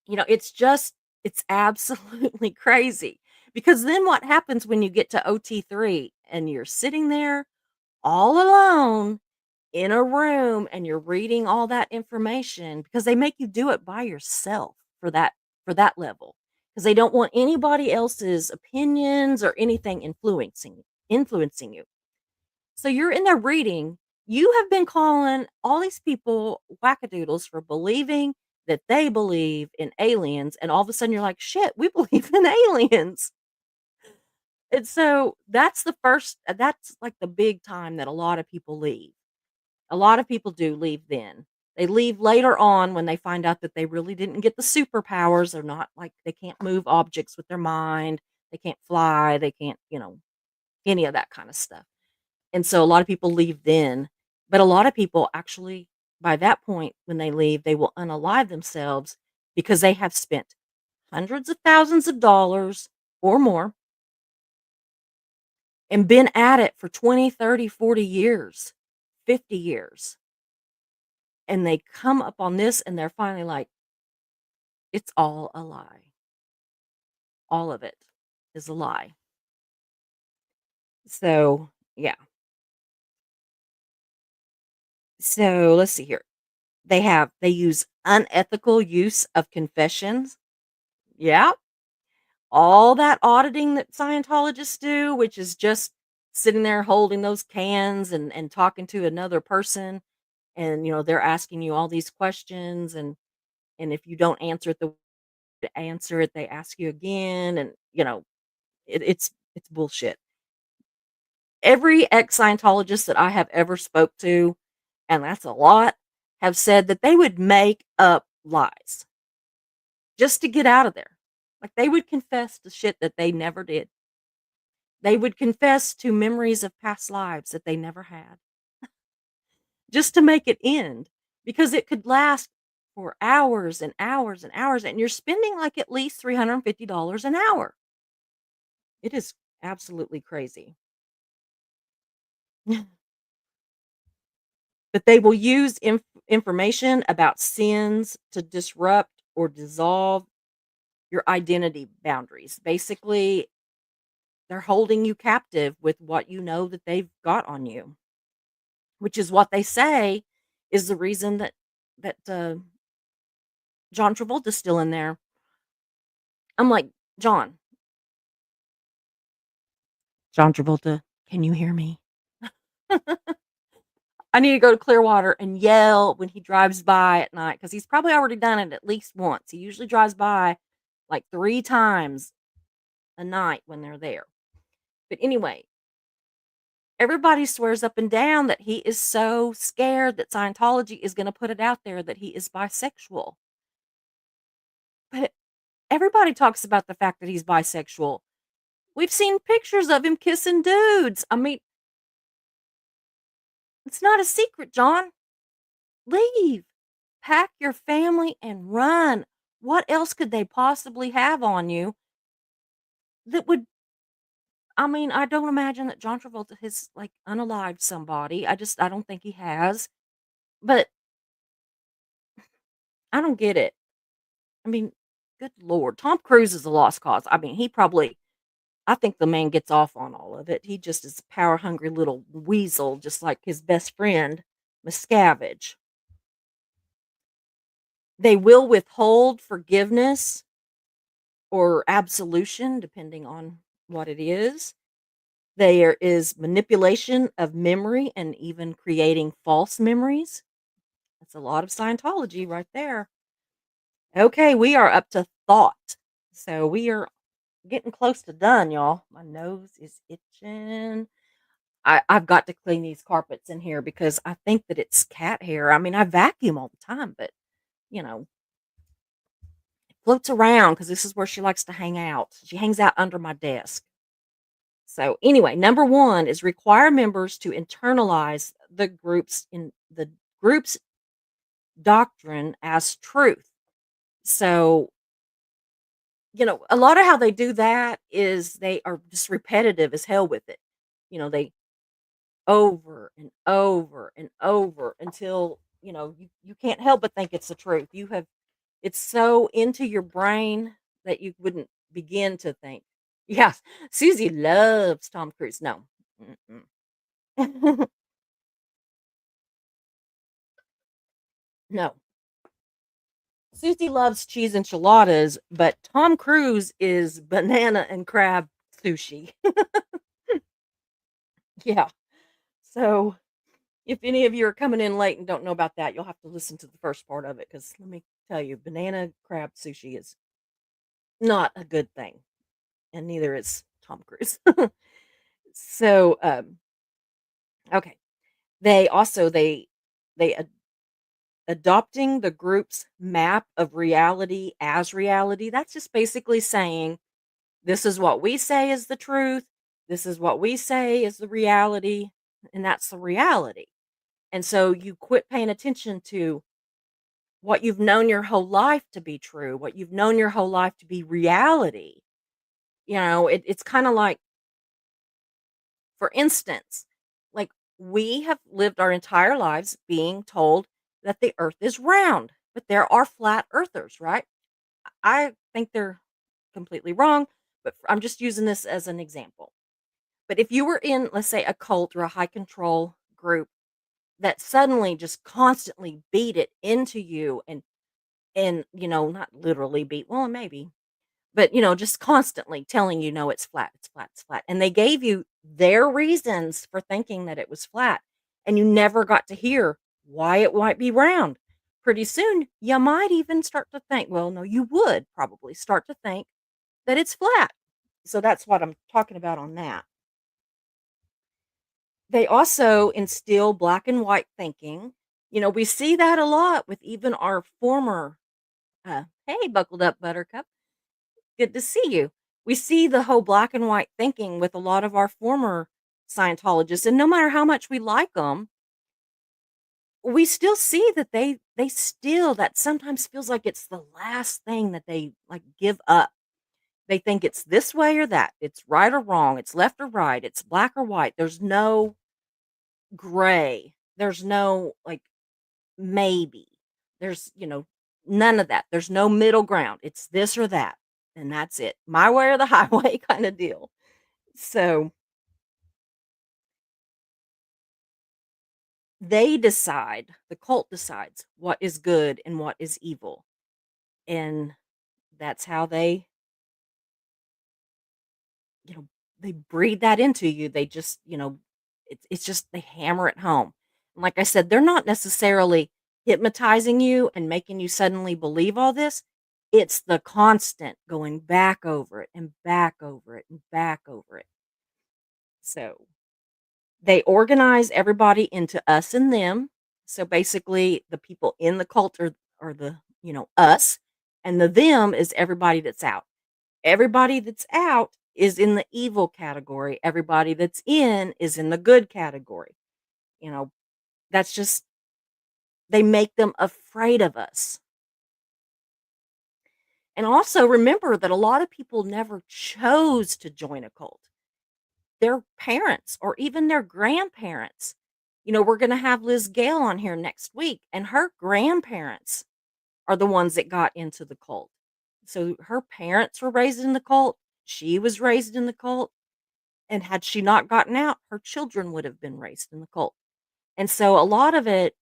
it's absolutely crazy, because then what happens when you get to OT3 and you're sitting there all alone in a room and you're reading all that information, because they make you do it by yourself. for that level because they don't want anybody else's opinions or anything influencing you. So you're in there reading. You have been calling all these people wackadoodles for believing that they believe in aliens, and all of a sudden you're like, "Shit, we believe in aliens." And so that's like the big time that a lot of people leave. A lot of people do leave then. They leave later on when they find out that they really didn't get the superpowers. They're not like they can't move objects with their mind. They can't fly. They can't, any of that kind of stuff. And so a lot of people leave then, but a lot of people actually, by that point, when they leave, they will unalive themselves because they have spent hundreds of thousands of dollars or more and been at it for 20, 30, 40 years, 50 years. And they come up on this and they're finally like, it's all a lie. All of it is a lie. So, yeah. So let's see here. They use unethical use of confessions. Yeah. All that auditing that Scientologists do, which is just sitting there holding those cans and talking to another person, and they're asking you all these questions, and if you don't answer it the way to answer it, they ask you again, and it's bullshit. Every ex Scientologist that I have ever spoke to, and that's a lot, have said that they would make up lies just to get out of there. Like they would confess to shit that they never did. They would confess to memories of past lives that they never had, just to make it end, because it could last for hours and hours and hours, and you're spending, like, at least $350 an hour. It is absolutely crazy. But they will use information about sins to disrupt or dissolve your identity boundaries. Basically, they're holding you captive with what you know that they've got on you. Which is what they say is the reason that John Travolta's still in there. I'm like, John Travolta, can you hear me? I need to go to Clearwater and yell when he drives by at night because he's probably already done it at least once. He usually drives by like 3 times a night when they're there. But anyway, everybody swears up and down that he is so scared that Scientology is gonna put it out there that he is bisexual. But everybody talks about the fact that he's bisexual. We've seen pictures of him kissing dudes. I mean, it's not a secret, John. Leave. Pack your family and run. What else could they possibly have on you that would I mean, I don't imagine that John Travolta has like unalived somebody. I don't think he has. But I don't get it. I mean, good lord. Tom Cruise is a lost cause. I mean, I think the man gets off on all of it. He just is a power hungry little weasel, just like his best friend, Miscavige. They will withhold forgiveness or absolution, depending on what it is. There is manipulation of memory and even creating false memories. That's a lot of Scientology right there. Okay, we are up to thought. So we are getting close to done, y'all. My nose is itching. I've got to clean these carpets in here because I think that it's cat hair. I mean, I vacuum all the time, but you know, it floats around because this is where she likes to hang out. She hangs out under my desk. So anyway, number one is require members to internalize the group's doctrine as truth. So, a lot of how they do that is they are just repetitive as hell with it. They over and over and over until, you can't help but think it's the truth. It's so into your brain that you wouldn't begin to think. Yes, Susie loves Tom Cruise. No. Mm-mm. No. Susie loves cheese enchiladas, but Tom Cruise is banana and crab sushi. Yeah. So, if any of you are coming in late and don't know about that, you'll have to listen to the first part of it because let me tell you, banana crab sushi is not a good thing, and neither is Tom Cruise. So, okay. They adopting the group's map of reality as reality. That's just basically saying this is what we say is the truth. This is what we say is the reality, and that's the reality. And so you quit paying attention to what you've known your whole life to be true, what you've known your whole life to be reality. It's kind of like, for instance, like we have lived our entire lives being told that the earth is round, but there are flat earthers, right? I think they're completely wrong, but I'm just using this as an example. But if you were in, let's say, a cult or a high control group that suddenly just constantly beat it into you and not literally beat, well, maybe, but just constantly telling you, no, it's flat, it's flat, it's flat. And they gave you their reasons for thinking that it was flat. And you never got to hear why it might be round. Pretty soon, you might even start to think, well, no, you would probably start to think that it's flat. So that's what I'm talking about on that. They also instill black and white thinking. We see that a lot with even our former, hey, buckled up, Buttercup. Good to see you. We see the whole black and white thinking with a lot of our former Scientologists, and no matter how much we like them, we still see that they still that sometimes feels like it's the last thing that they like give up. They think it's this way or that. It's right or wrong. It's left or right. It's black or white. There's no gray. There's no like maybe. There's none of that. There's no middle ground. It's this or that. And that's it. My way or the highway kind of deal. So the cult decides what is good and what is evil. And that's how you know, they breed that into you. They just it's just they hammer it home. And like I said, they're not necessarily hypnotizing you and making you suddenly believe all this. It's the constant going back over it and back over it and back over it. So they organize everybody into us and them. So basically, the people in the cult are the us, and the them is everybody that's out. Everybody that's out is in the evil category. Everybody that's in is in the good category. You know, that's just, they make them afraid of us. And also remember that a lot of people never chose to join a cult. Their parents or even their grandparents. We're going to have Liz Gale on here next week, and her grandparents are the ones that got into the cult. So her parents were raised in the cult. She was raised in the cult. And had she not gotten out, her children would have been raised in the cult. And so a lot of it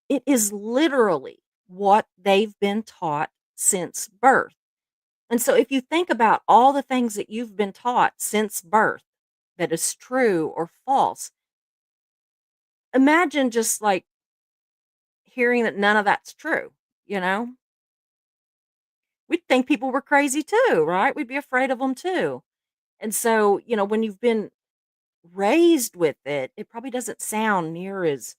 is literally what they've been taught since birth. And so if you think about all the things that you've been taught since birth that is true or false, imagine just like hearing that none of that's true, you know? We'd think people were crazy too, right? We'd be afraid of them too. And so when you've been raised with it, it probably doesn't sound near as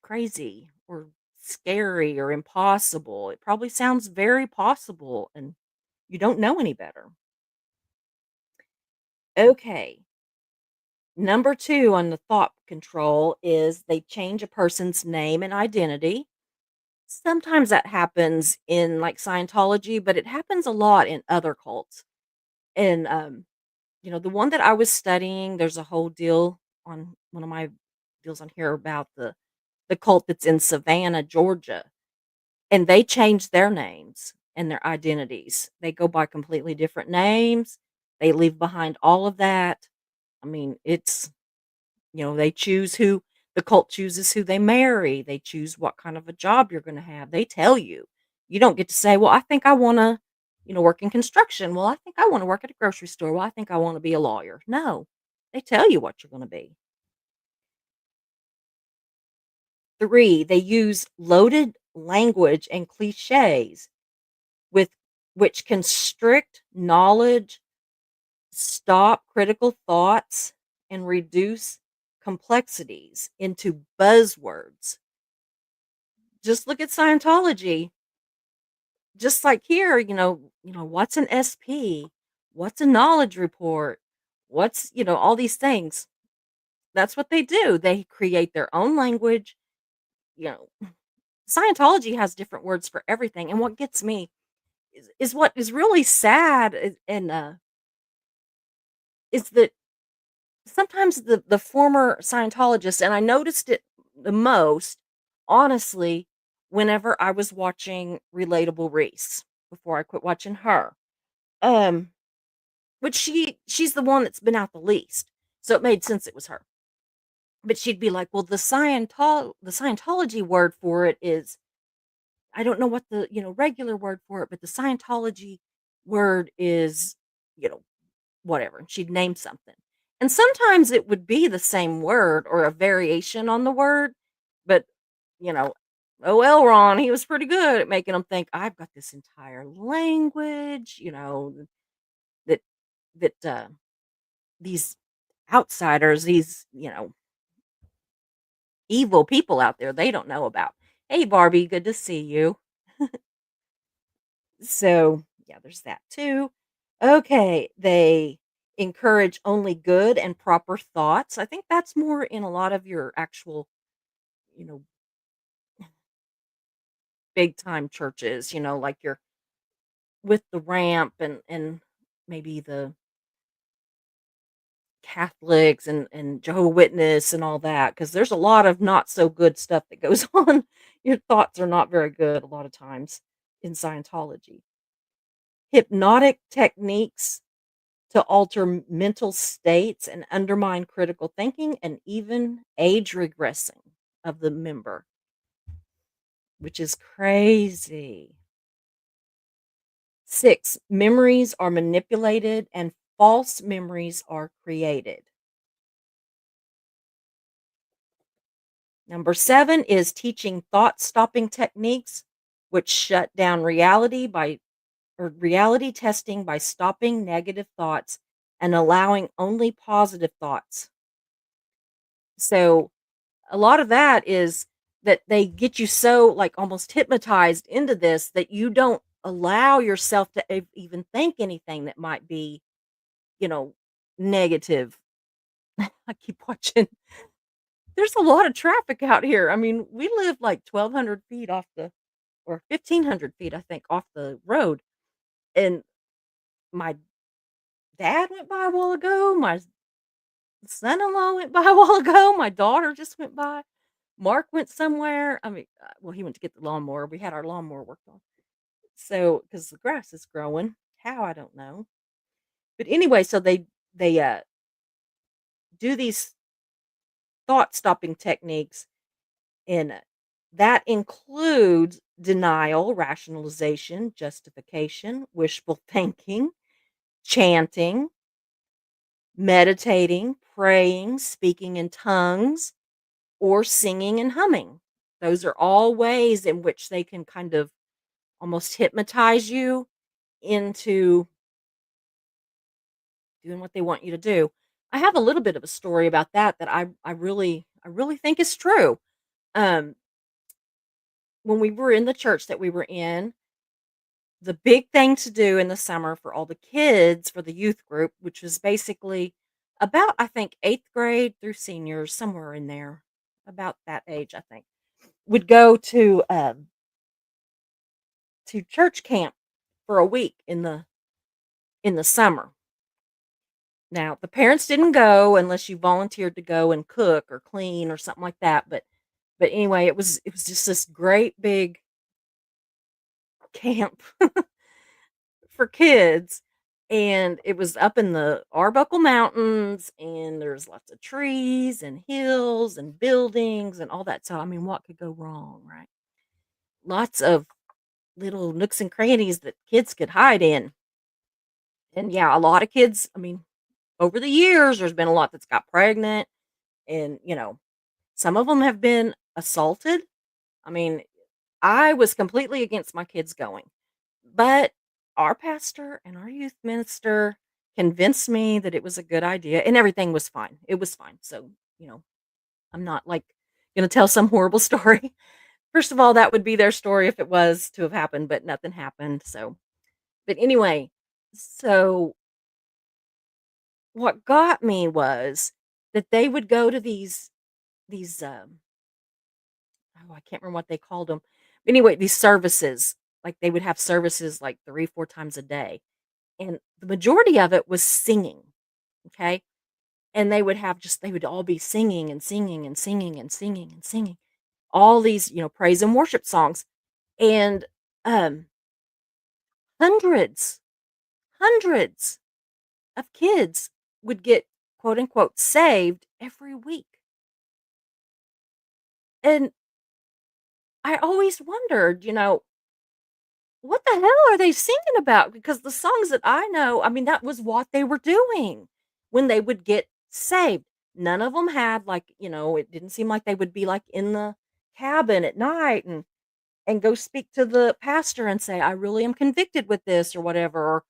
crazy or scary or impossible. It probably sounds very possible and you don't know any better. Okay. Number 2 on the thought control is they change a person's name and identity. Sometimes that happens in like Scientology, but it happens a lot in other cults. And the one that I was studying, there's a whole deal on one of my deals on here about the cult that's in Savannah, Georgia. And they changed their names and their identities. They go by completely different names. They leave behind all of that. I mean, they choose who the cult chooses who they marry. They choose what kind of a job you're going to have. They tell you. You don't get to say, "Well, I think I wanna, work in construction. Well, I think I wanna work at a grocery store. Well, I think I wanna be a lawyer." No. They tell you what you're gonna be. 3, they use loaded language and cliches with which constrict knowledge, stop critical thoughts, and reduce complexities into buzzwords. Just look at Scientology. Just like here, what's an SP? What's a knowledge report? What's, all these things. That's what they do. They create their own language. You know, Scientology has different words for everything. And what gets me is what is really sad is that sometimes the former Scientologists, and I noticed it the most, honestly, whenever I was watching Relatable Reese before I quit watching her. Um, which she's the one that's been out the least. So it made sense it was her. But she'd be like, "Well, the Scientology word for it is I don't know what the, regular word for it, but the Scientology word is, you know, whatever." And she'd name something. And sometimes it would be the same word or a variation on the word, but, you know, oh, Elron, he was pretty good at making them think, "I've got this entire language," that that these outsiders, these, evil people out there, they don't know about. Hey, Barbie, good to see you. So, yeah, there's that too. Okay, they encourage only good and proper thoughts. I think that's more in a lot of your actual, you know, big time churches, like you're with the ramp and maybe the Catholics and Jehovah Witness and all that, because there's a lot of not so good stuff that goes on. Your thoughts are not very good a lot of times in Scientology. Hypnotic techniques to alter mental states and undermine critical thinking and even age regressing of the member, which is crazy. 6, memories are manipulated and false memories are created. Number 7 is teaching thought stopping techniques, which shut down reality testing by stopping negative thoughts and allowing only positive thoughts. So, a lot of that is that they get you so, like, almost hypnotized into this that you don't allow yourself to even think anything that might be, you know, negative. I keep watching. There's a lot of traffic out here. I mean, we live like 1,200 feet off the or 1,500 feet, I think, off the road. And my dad went by a while ago. My son-in-law went by a while ago. My daughter just went by. Mark went somewhere. I mean, well, he went to get the lawnmower. We had our lawnmower worked on. So, because the grass is growing, how I don't know. But anyway, so they do these thought stopping techniques, and that includes denial, rationalization, justification, wishful thinking, chanting, meditating, praying, speaking in tongues, or singing and humming. Those are all ways in which they can kind of almost hypnotize you into doing what they want you to do. I have a little bit of a story about that I really think is true. Um, when we were in the church that we were in, the big thing to do in the summer for all the kids for the youth group, which was basically about I think 8th grade through seniors, somewhere in there, about that age, I think, would go to church camp for a week in the summer. Now, the parents didn't go unless you volunteered to go and cook or clean or something like that, but anyway, it was just this great big camp for kids, and it was up in the Arbuckle Mountains, and there's lots of trees and hills and buildings and all that, so, I mean, what could go wrong, right? Lots of little nooks and crannies that kids could hide in. And yeah, a lot of kids, I mean, over the years, there's been a lot that's got pregnant and, some of them have been assaulted. I mean, I was completely against my kids going, but our pastor and our youth minister convinced me that it was a good idea and everything was fine. It was fine. So, you know, I'm not like going to tell some horrible story. First of all, that would be their story if it was to have happened, but nothing happened. So, but anyway, so what got me was that they would go to these oh, I can't remember what they called them. Anyway, these services, like they would have services like 3, 4 times a day. And the majority of it was singing. Okay. And they would all be singing and singing and singing and singing and singing all these, praise and worship songs. And um hundreds, hundreds of kids would get quote unquote saved every week. And I always wondered, what the hell are they singing about? Because the songs that I know, I mean, that was what they were doing when they would get saved. None of them had like, it didn't seem like they would be like in the cabin at night and go speak to the pastor and say, I really am convicted with this or whatever, or,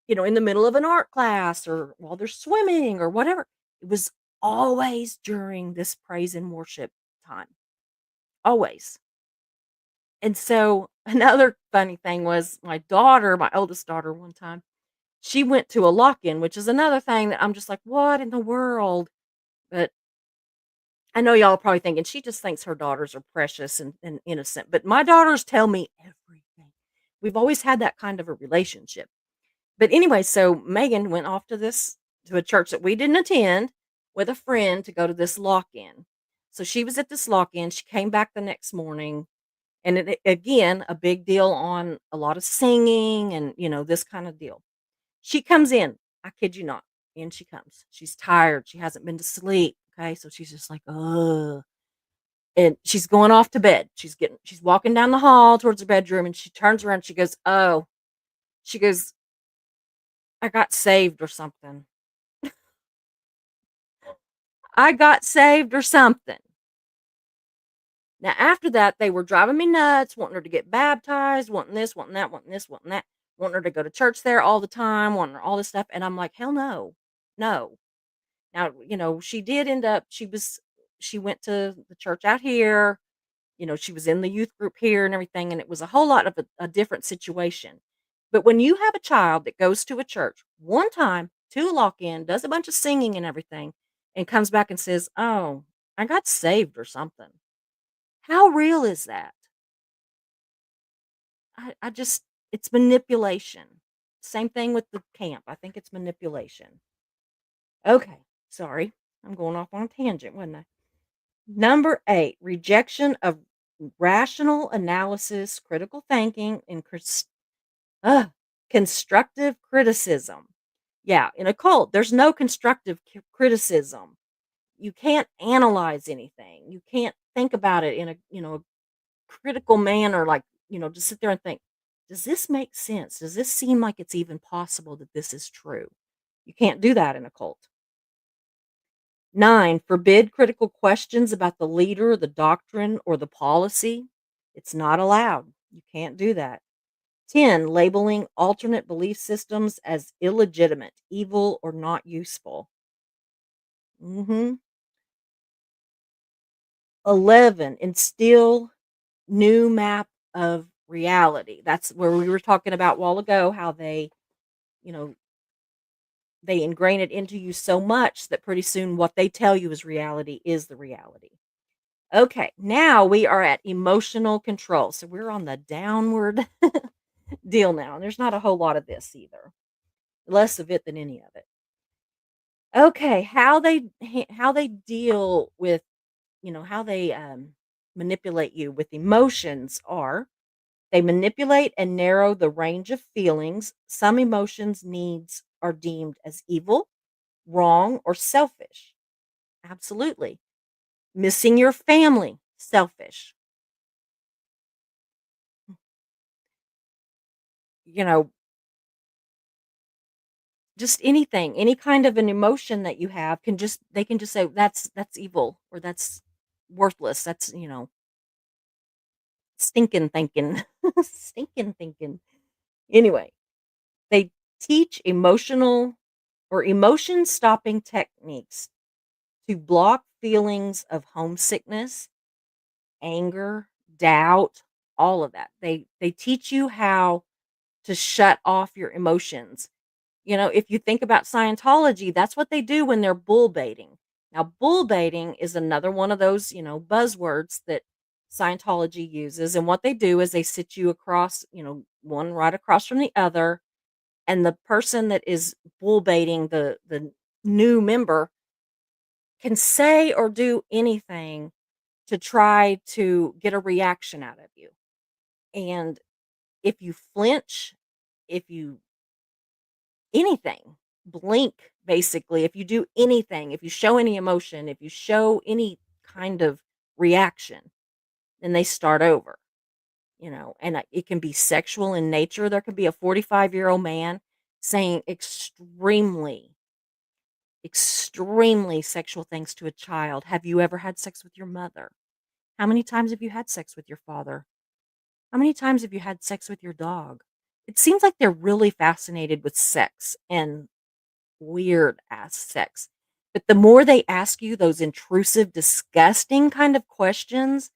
in the middle of an art class or while they're swimming or whatever. It was always during this praise and worship time. Always. And so another funny thing was my oldest daughter, one time, she went to a lock-in, which is another thing that I'm just like, "What in the world?" But I know y'all are probably thinking she just thinks her daughters are precious and innocent, but my daughters tell me everything. We've always had that kind of a relationship. But anyway, so Megan went off to a church that we didn't attend with a friend to go to this lock-in. So she was at this lock-in. She came back the next morning and again, a big deal on a lot of singing and, this kind of deal. She comes in, I kid you not, in she comes. She's tired, she hasn't been to sleep, okay? So she's just like, "Ugh," and she's going off to bed. She's walking down the hall towards her bedroom, and she turns around, she goes, "Oh," she goes, "I got saved or something. I got saved or something." Now, after that, they were driving me nuts, wanting her to get baptized, wanting this, wanting that, wanting this, wanting that, wanting her to go to church there all the time, wanting her all this stuff. And I'm like, hell no, no. Now, she did end up, she went to the church out here, she was in the youth group here and everything. And it was a whole lot of a different situation. But when you have a child that goes to a church one time to lock in, does a bunch of singing and everything, and comes back and says, oh, I got saved or something. How real is that? I just it's manipulation. Same thing with the camp. I think it's manipulation. Okay, sorry. I'm going off on a tangent, wasn't I? Number 8, rejection of rational analysis, critical thinking, and constructive criticism. Yeah, in a cult, there's no constructive criticism. You can't analyze anything. You can't think about it in a, critical manner, like, just sit there and think, does this make sense? Does this seem like it's even possible that this is true? You can't do that in a cult. 9, forbid critical questions about the leader, the doctrine, or the policy. It's not allowed. You can't do that. 10, labeling alternate belief systems as illegitimate, evil, or not useful. 11, instill new map of reality. That's where we were talking about a while ago, how you know, they ingrain it into you so much that pretty soon what they tell you is reality is the reality. Okay, now we are at emotional control. So we're on the downward deal now. And there's not a whole lot of this either. Less of it than any of it. Okay, how they deal with, how they manipulate you with emotions are they manipulate and narrow the range of feelings. Some emotions needs are deemed as evil, wrong, or selfish. Absolutely. Missing your family, selfish. you know, just anything, any kind of an emotion that you have can just they can just say, "That's evil," or "That's worthless." That's, stinking thinking. Stinking thinking. Anyway, they teach emotional or emotion stopping techniques to block feelings of homesickness, anger, doubt, all of that. They teach you how to shut off your emotions. If you think about Scientology, that's what they do when they're bull baiting. Now, bull baiting is another one of those, buzzwords that Scientology uses. And what they do is they sit you across, one right across from the other. And the person that is bull baiting the new member can say or do anything to try to get a reaction out of you. And if you flinch, if you anything, blink, basically, if you do anything, if you show any emotion, if you show any kind of reaction, then they start over, and it can be sexual in nature. There could be a 45-year-old man saying extremely sexual things to a child. Have you ever had sex with your mother? How many times have you had sex with your father? How many times have you had sex with your dog? It seems like they're really fascinated with sex and weird ass sex. But the more they ask you those intrusive, disgusting kind of questions,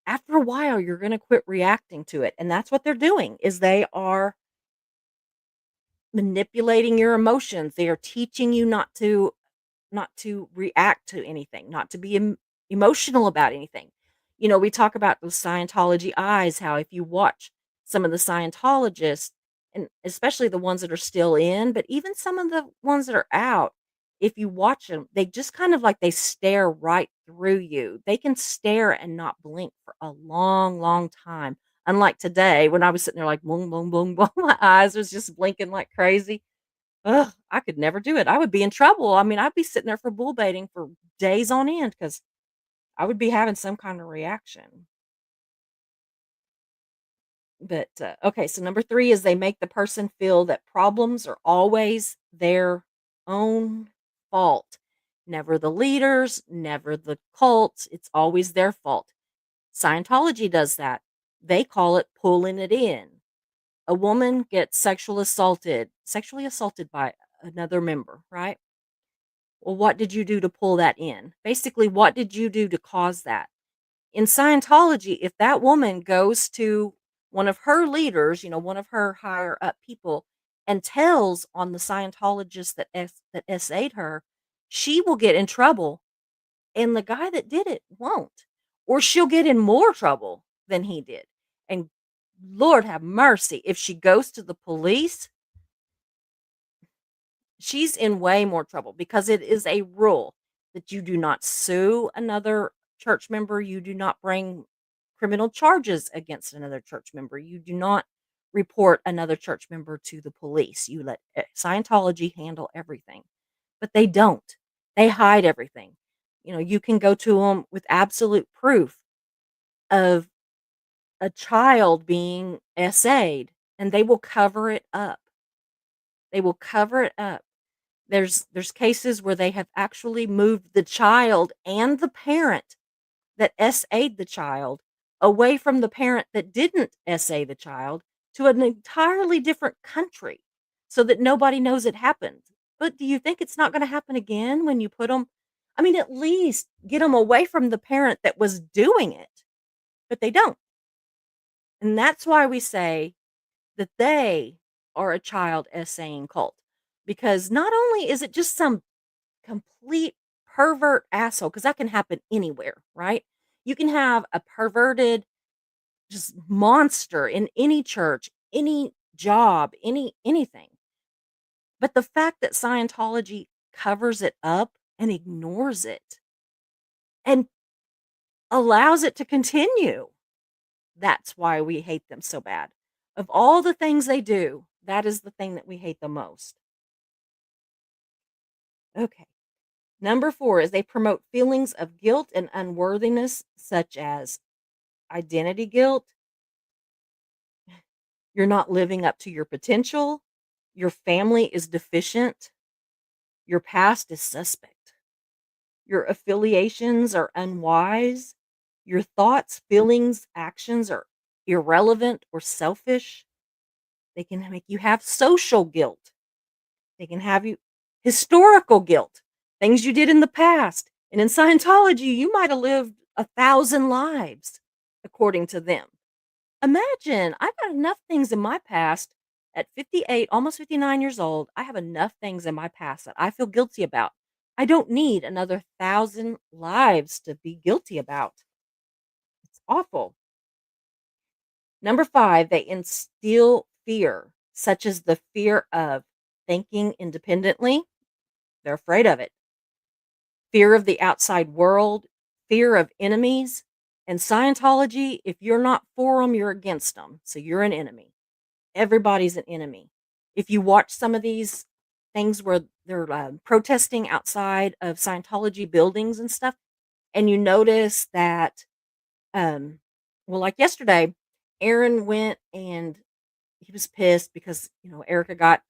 after a while you're going to quit reacting to it. And that's what they're doing is they are manipulating your emotions. They are teaching you not to react to anything, not to be emotional about anything. We talk about those Scientology eyes, how if you watch some of the Scientologists, and especially the ones that are still in, but even some of the ones that are out, if you watch them, they just kind of like they stare right through you. They can stare and not blink for a long, long time. Unlike today, when I was sitting there like boom, boom, boom, boom, my eyes was just blinking like crazy. Ugh, I could never do it. I would be in trouble. I mean, I'd be sitting there for bull baiting for days on end because I would be having some kind of reaction. But okay, so number 3 is they make the person feel that problems are always their own fault. Never the leaders, never the cults. It's always their fault. Scientology does that. They call it pulling it in. A woman gets sexually assaulted by another member, right? Well, what did you do to pull that in? Basically, what did you do to cause that? In Scientology, if that woman goes to one of her leaders, one of her higher up people, and tells on the Scientologist that SA'd her, she will get in trouble, and the guy that did it won't. Or she'll get in more trouble than he did. And Lord have mercy, if she goes to the police, she's in way more trouble because it is a rule that you do not sue another church member, you do not bring criminal charges against another church member, you do not report another church member to the police. You let Scientology handle everything. But they don't. They hide everything. You can go to them with absolute proof of a child being SA'd and they will cover it up. They will cover it up. There's cases where they have actually moved the child and the parent that SA'd the child away from the parent that didn't SA the child to an entirely different country so that nobody knows it happened. But do you think it's not gonna happen again when you put them? I mean, at least get them away from the parent that was doing it, but they don't. And that's why we say that they are a child essaying cult. Because not only is it just some complete pervert asshole, because that can happen anywhere, right? You can have a perverted just monster in any church, any job, anything. But the fact that Scientology covers it up and ignores it and allows it to continue, that's why we hate them so bad. Of all the things they do, that is the thing that we hate the most. Okay. Number 4 is they promote feelings of guilt and unworthiness, such as identity guilt. You're not living up to your potential. Your family is deficient. Your past is suspect. Your affiliations are unwise. Your thoughts, feelings, actions are irrelevant or selfish. They can make you have social guilt. They can have you historical guilt, things you did in the past. And in Scientology, you might have lived 1,000 lives, according to them. Imagine, I've got enough things in my past at 58, almost 59 years old. I have enough things in my past that I feel guilty about. I don't need another 1,000 lives to be guilty about. It's awful. Number 5, they instill fear, such as the fear of thinking independently. They're afraid of it. Fear of the outside world, fear of enemies. And Scientology, if you're not for them, you're against them. So you're an enemy. Everybody's an enemy. If you watch some of these things where they're protesting outside of Scientology buildings and stuff, and you notice that, um, well, like yesterday, Aaron went and he was pissed because, Erica got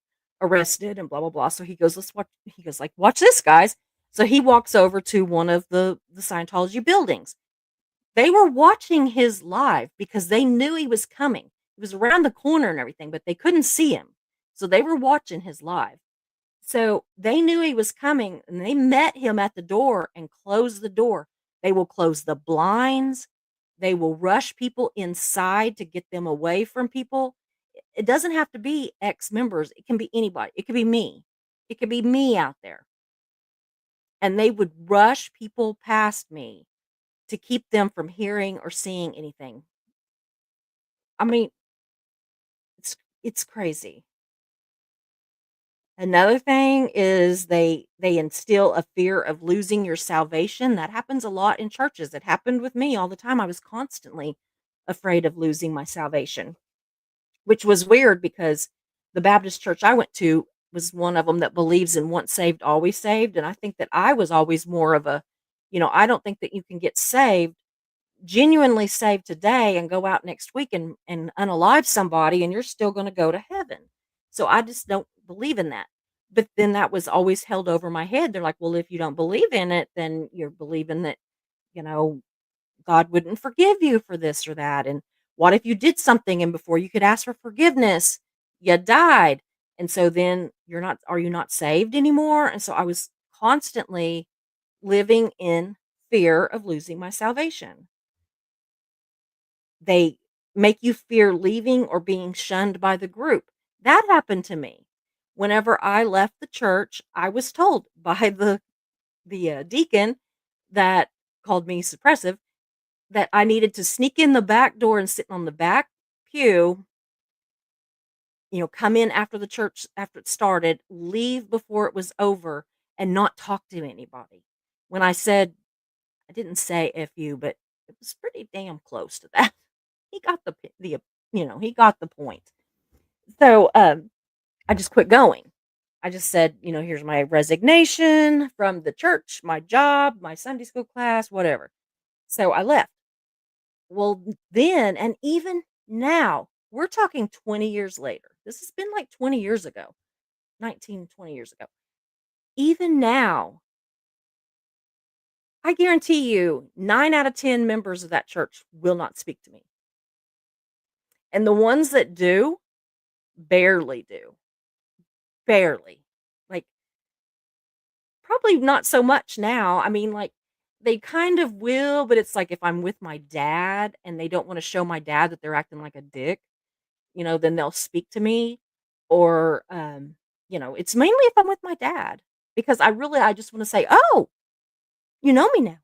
arrested and blah, blah, blah. So he goes, let's watch. He goes, like, watch this, guys. So he walks over to one of the Scientology buildings. They were watching his live because they knew he was coming. He was around the corner and everything, but they couldn't see him. So they were watching his live. So they knew he was coming and they met him at the door and closed the door. They will close the blinds. They will rush people inside to get them away from people. It doesn't have to be ex members. It can be anybody. It could be me. It could be me out there. And they would rush people past me to keep them from hearing or seeing anything. I mean, it's crazy. Another thing is they instill a fear of losing your salvation. That happens a lot in churches. It happened with me all the time. I was constantly afraid of losing my salvation, which was weird because the Baptist church I went to was one of them that believes in once saved, always saved. And I think that I was always more of a, I don't think that you can get saved, genuinely saved today and go out next week and unalive somebody and you're still going to go to heaven. So I just don't believe in that. But then that was always held over my head. They're like, well, if you don't believe in it, then you're believing that, you know, God wouldn't forgive you for this or that. And what if you did something and before you could ask for forgiveness, you died? And so then are you not saved anymore? And so I was constantly living in fear of losing my salvation. They make you fear leaving or being shunned by the group. That happened to me. Whenever I left the church, I was told by the deacon that called me suppressive that I needed to sneak in the back door and sit on the back pew, come in after the church after it started, leave before it was over, and not talk to anybody. When I didn't say "f you," but it was pretty damn close to that. He got he got the point. So, I just quit going. I just said, "Here's my resignation from the church, my job, my Sunday school class, whatever." So I left. Well, then and even now, we're talking 20 years later. This has been like 20 years ago, 19, 20 years ago. Even now, I guarantee you 9 out of 10 members of that church will not speak to me. And the ones that do, barely do. Barely. Like, probably not so much now. I mean, like, they kind of will, but it's like if I'm with my dad and they don't wanna show my dad that they're acting like a dick, then they'll speak to me or, it's mainly if I'm with my dad because I just wanna say, "Oh, you know me now.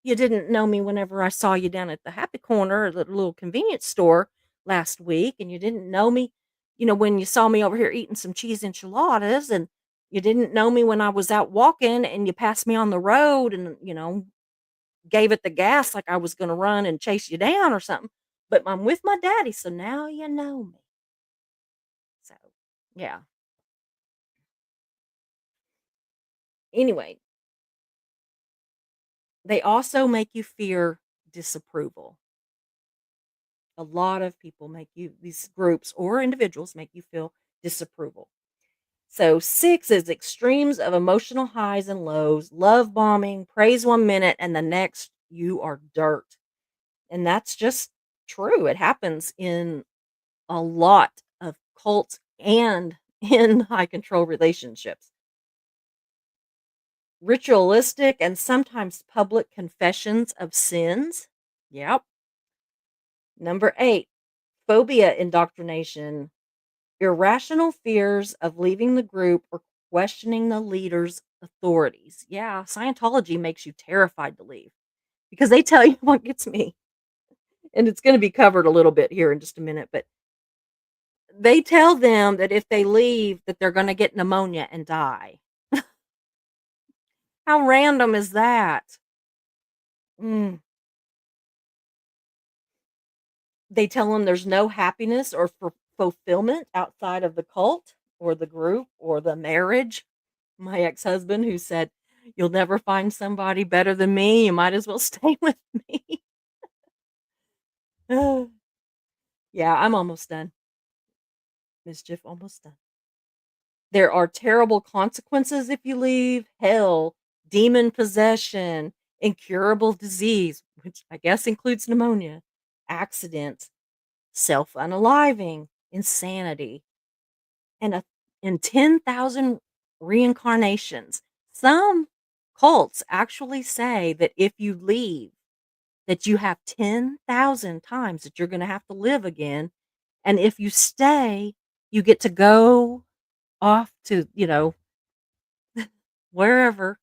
You didn't know me whenever I saw you down at the Happy Corner or the little convenience store last week, and you didn't know me, when you saw me over here eating some cheese enchiladas, and you didn't know me when I was out walking and you passed me on the road and, gave it the gas like I was gonna run and chase you down or something. But I'm with my daddy, so now you know me." So, yeah. Anyway, they also make you fear disapproval. A lot of people make you these groups or individuals make you feel disapproval. So 6 is extremes of emotional highs and lows, love bombing, praise 1 minute, and the next you are dirt. And that's just true. It happens in a lot of cults and in high control relationships. Ritualistic and sometimes public confessions of sins. Yep. Number 8, phobia indoctrination, irrational fears of leaving the group or questioning the leader's authorities. Yeah, Scientology makes you terrified to leave because they tell you what gets me, and it's going to be covered a little bit here in just a minute, but they tell them that if they leave that they're going to get pneumonia and die. How random is that? Mm. They tell them there's no happiness or fulfillment outside of the cult or the group or the marriage. My ex-husband who said, "You'll never find somebody better than me, you might as well stay with me." Yeah, I'm almost done. Mischief almost done. There are terrible consequences if you leave, hell, demon possession, incurable disease, which I guess includes pneumonia, accidents, self-unaliving, insanity, and a in 10,000 reincarnations. Some cults actually say that if you leave, that you have 10,000 times that you're gonna have to live again, and if you stay, you get to go off to, wherever.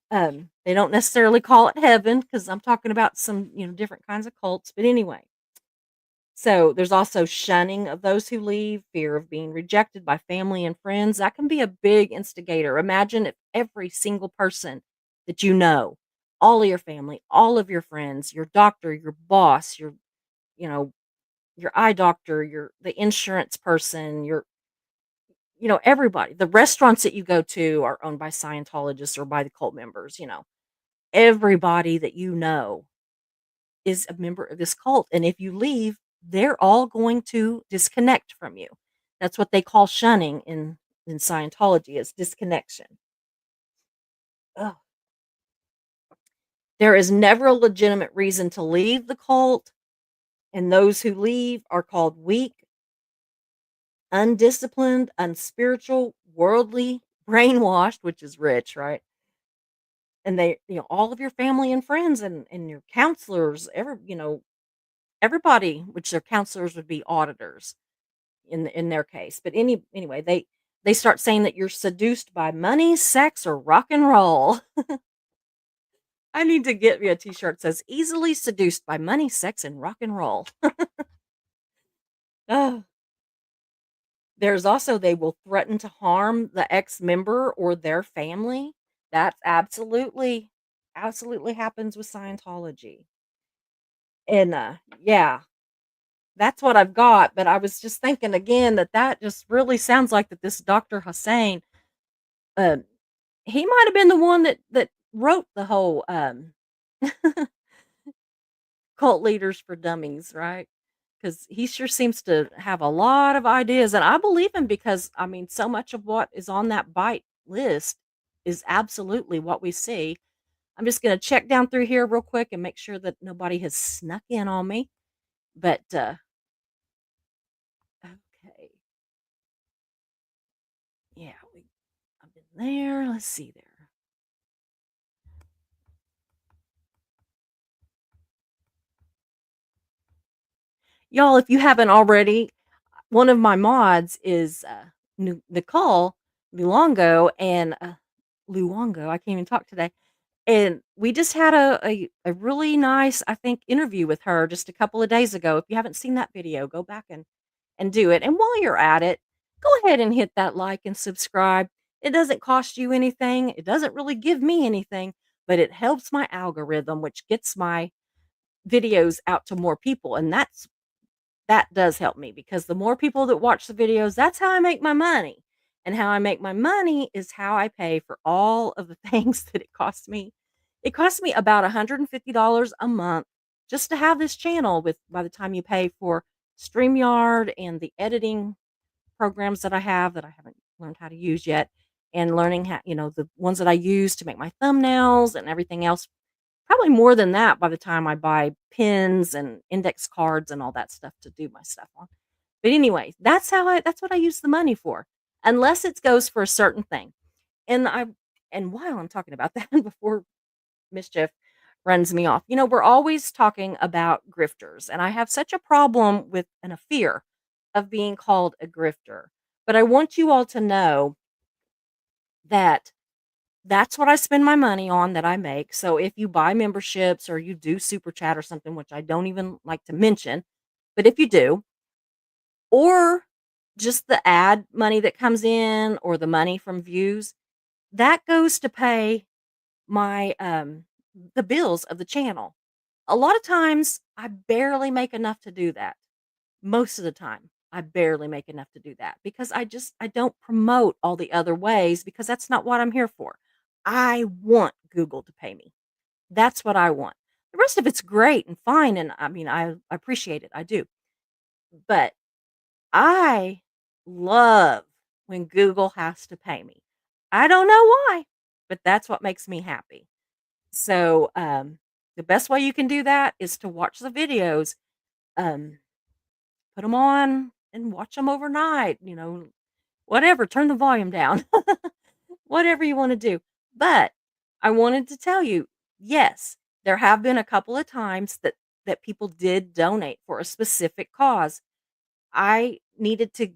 They don't necessarily call it heaven because 'cause I'm talking about some, different kinds of cults, but anyway. So, there's also shunning of those who leave, fear of being rejected by family and friends. That can be a big instigator. Imagine if every single person that you know, all of your family, all of your friends, your doctor, your boss, you know, your eye doctor, the insurance person, everybody. The restaurants that you go to are owned by Scientologists or by the cult members. Everybody that you know is a member of this cult, and if you leave, they're all going to disconnect from you. That's what they call shunning in Scientology, is disconnection. Ugh. There is never a legitimate reason to leave the cult, and those who leave are called weak, undisciplined, unspiritual, worldly, brainwashed, which is rich, right? And all of your family and friends and your counselors, everybody, which their counselors would be auditors in their case. But anyway, they start saying that you're seduced by money, sex, or rock and roll. I need to get me a t-shirt that says easily seduced by money, sex, and rock and roll. Ugh. There's also they will threaten to harm the ex-member or their family. That's absolutely happens with Scientology. And yeah, that's what I've got, but I was just thinking again that just really sounds like that this Dr. Hussein, uh, he might have been the one that wrote the whole, Cult Leaders for Dummies, right? Because he sure seems to have a lot of ideas, and I believe him because, I mean, so much of what is on that bite list is absolutely what we see. I'm just gonna check down through here real quick and make sure that nobody has snuck in on me, but, okay. Yeah, I've been there, let's see there. Y'all, if you haven't already, one of my mods is, Nicole Luongo, I can't even talk today, and we just had a really nice, I think, interview with her just a couple of days ago. If you haven't seen that video, go back and do it, and while you're at it, go ahead and hit that like and subscribe. It doesn't cost you anything, it doesn't really give me anything, but it helps my algorithm, which gets my videos out to more people, and that does help me because the more people that watch the videos, that's how I make my money. And how I make my money is how I pay for all of the things that it costs me. It costs me about $150 a month just to have this channel with by the time you pay for StreamYard and the editing programs that I have that I haven't learned how to use yet, and learning how, the ones that I use to make my thumbnails and everything else. Probably more than that by the time I buy pins and index cards and all that stuff to do my stuff on. But anyway, that's what I use the money for, unless it goes for a certain thing. And I and while I'm talking about that, before mischief runs me off, we're always talking about grifters, and I have such a problem with and a fear of being called a grifter. But I want you all to know that that's what I spend my money on that I make. So if you buy memberships or you do super chat or something, which I don't even like to mention, but if you do, or just the ad money that comes in or the money from views, that goes to pay my the bills of the channel. A lot of times I barely make enough to do that. Most of the time, I barely make enough to do that because I don't promote all the other ways because that's not what I'm here for. I want Google to pay me. That's what I want. The rest of it's great and fine, and I mean, I appreciate it. I do. But I love when Google has to pay me. I don't know why, but that's what makes me happy. So, the best way you can do that is to watch the videos. Um, Put them on and watch them overnight, whatever, turn the volume down, whatever you wanna do. But I wanted to tell you, yes, there have been a couple of times that people did donate for a specific cause. I needed to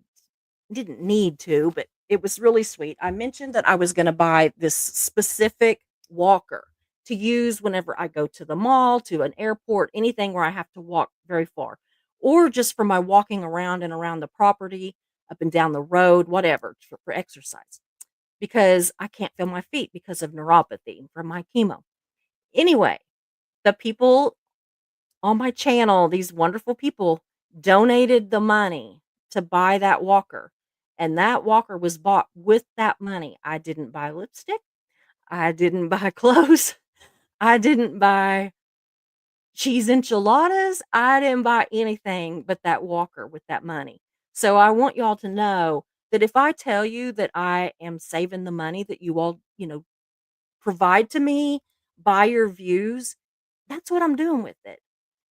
didn't need to, but it was really sweet. I mentioned that I was gonna buy this specific walker to use whenever I go to the mall, to an airport, anything where I have to walk very far, or just for my walking around and around the property, up and down the road, whatever, for exercise, because I can't feel my feet because of neuropathy from my chemo. Anyway, the people on my channel, these wonderful people donated the money to buy that walker. And that walker was bought with that money. I didn't buy lipstick. I didn't buy clothes. I didn't buy cheese enchiladas. I didn't buy anything but that walker with that money. So I want y'all to know that if I tell you that I am saving the money that you all, provide to me, buy your views, that's what I'm doing with it.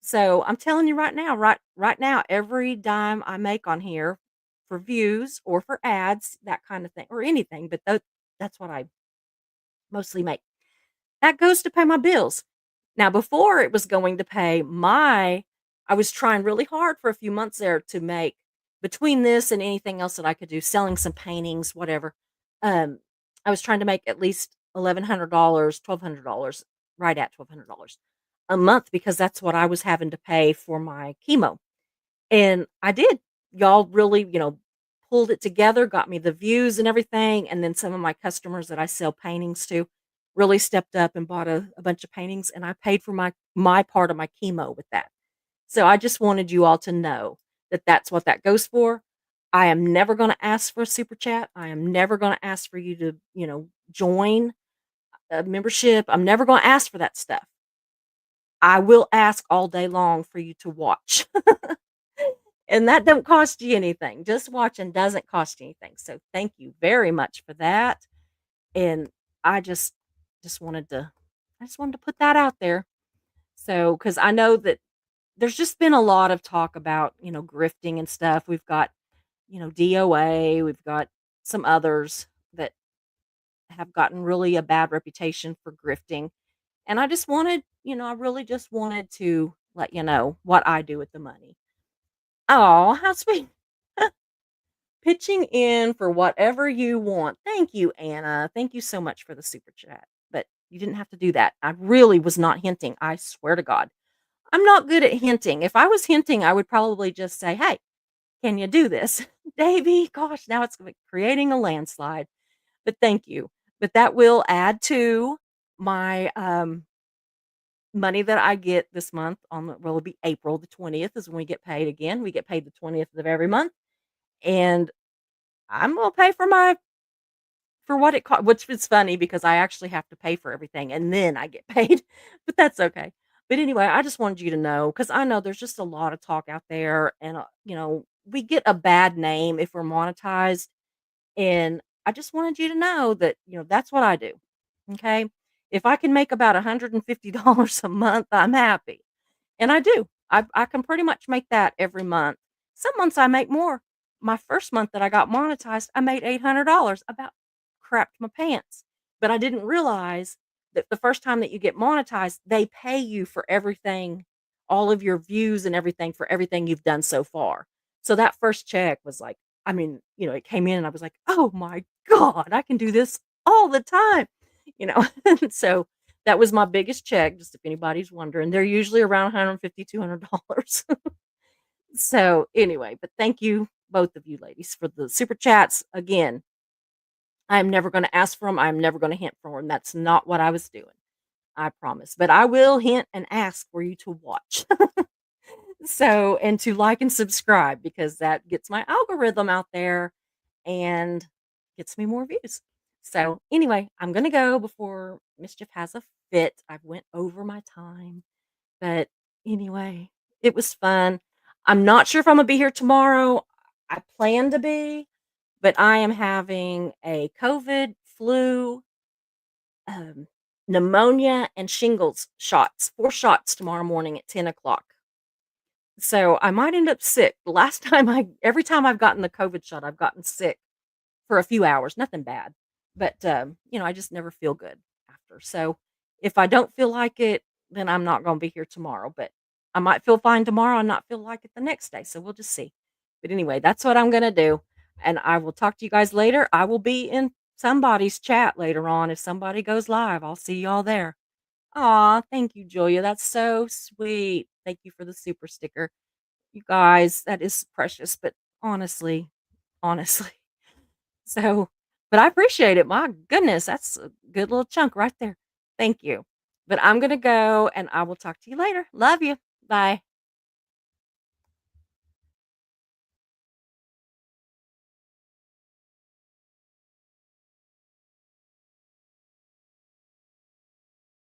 So I'm telling you right now, every dime I make on here for views or for ads, that kind of thing, or anything, but that's what I mostly make. That goes to pay my bills. Now, before it was going to pay I was trying really hard for a few months there to make between this and anything else that I could do, selling some paintings, whatever. Um, I was trying to make at least $1,100, $1,200, right at $1,200 a month because that's what I was having to pay for my chemo. And I did. Y'all really, pulled it together, got me the views and everything, and then some of my customers that I sell paintings to really stepped up and bought a bunch of paintings, and I paid for my part of my chemo with that. So I just wanted you all to know that that's what that goes for. I am never gonna ask for a super chat. I am never gonna ask for you to, join a membership. I'm never gonna ask for that stuff. I will ask all day long for you to watch. And that don't cost you anything. Just watching doesn't cost you anything. So thank you very much for that. And I just wanted to I just wanted to put that out there. So cuz I know that there's just been a lot of talk about, grifting and stuff. We've got, DOA, we've got some others that have gotten really a bad reputation for grifting. And I just wanted, I really just wanted to let you know what I do with the money. Oh, how sweet. Pitching in for whatever you want. Thank you, Anna. Thank you so much for the super chat. But you didn't have to do that. I really was not hinting. I swear to God. I'm not good at hinting. If I was hinting, I would probably just say, "Hey, can you do this?" Davy, gosh, now it's like creating a landslide. But thank you. But that will add to my money that I get this month it'll be April the 20th is when we get paid again. We get paid the 20th of every month. And I'm gonna pay for what it costs, which is funny because I actually have to pay for everything and then I get paid, but that's okay. But anyway, I just wanted you to know because I know there's just a lot of talk out there, and we get a bad name if we're monetized. And I just wanted you to know that that's what I do. Okay, if I can make about $150 a month, I'm happy. And I do. I can pretty much make that every month. Some months I make more. My first month that I got monetized, I made $800. About crapped my pants. But I didn't realize that the first time that you get monetized, they pay you for everything, all of your views and everything for everything you've done so far. So that first check was like, I mean, it came in and I was like, "Oh my god, I can do this all the time." You know. So that was my biggest check, just if anybody's wondering. They're usually around 150, $200. So, anyway, but thank you, both of you ladies, for the super chats. Again, I'm never gonna ask for them. 'em, I'm never gonna hint for them. That's not what I was doing, I promise, but I will hint and ask for you to watch. So and to like and subscribe because that gets my algorithm out there and gets me more views. So, anyway, I'm gonna go before Mischief has a fit. I've went over my time, but anyway, it was fun. I'm not sure if I'm gonna be here tomorrow. I plan to be, but I am having a COVID, flu, um, pneumonia, and shingles shots, 4 shots tomorrow morning at 10 o'clock. So I might end up sick. The last time every time I've gotten the COVID shot, I've gotten sick for a few hours, nothing bad. But, I just never feel good after. So if I don't feel like it, then I'm not going to be here tomorrow. But I might feel fine tomorrow and not feel like it the next day. So we'll just see. But anyway, that's what I'm going to do. And I will talk to you guys later. I will be in somebody's chat later on. If somebody goes live, I'll see y'all there. Aw, thank you, Julia. That's so sweet. Thank you for the super sticker. You guys, that is precious. But honestly, so, but I appreciate it. My goodness, that's a good little chunk right there. Thank you. But I'm gonna go and I will talk to you later. Love you. Bye.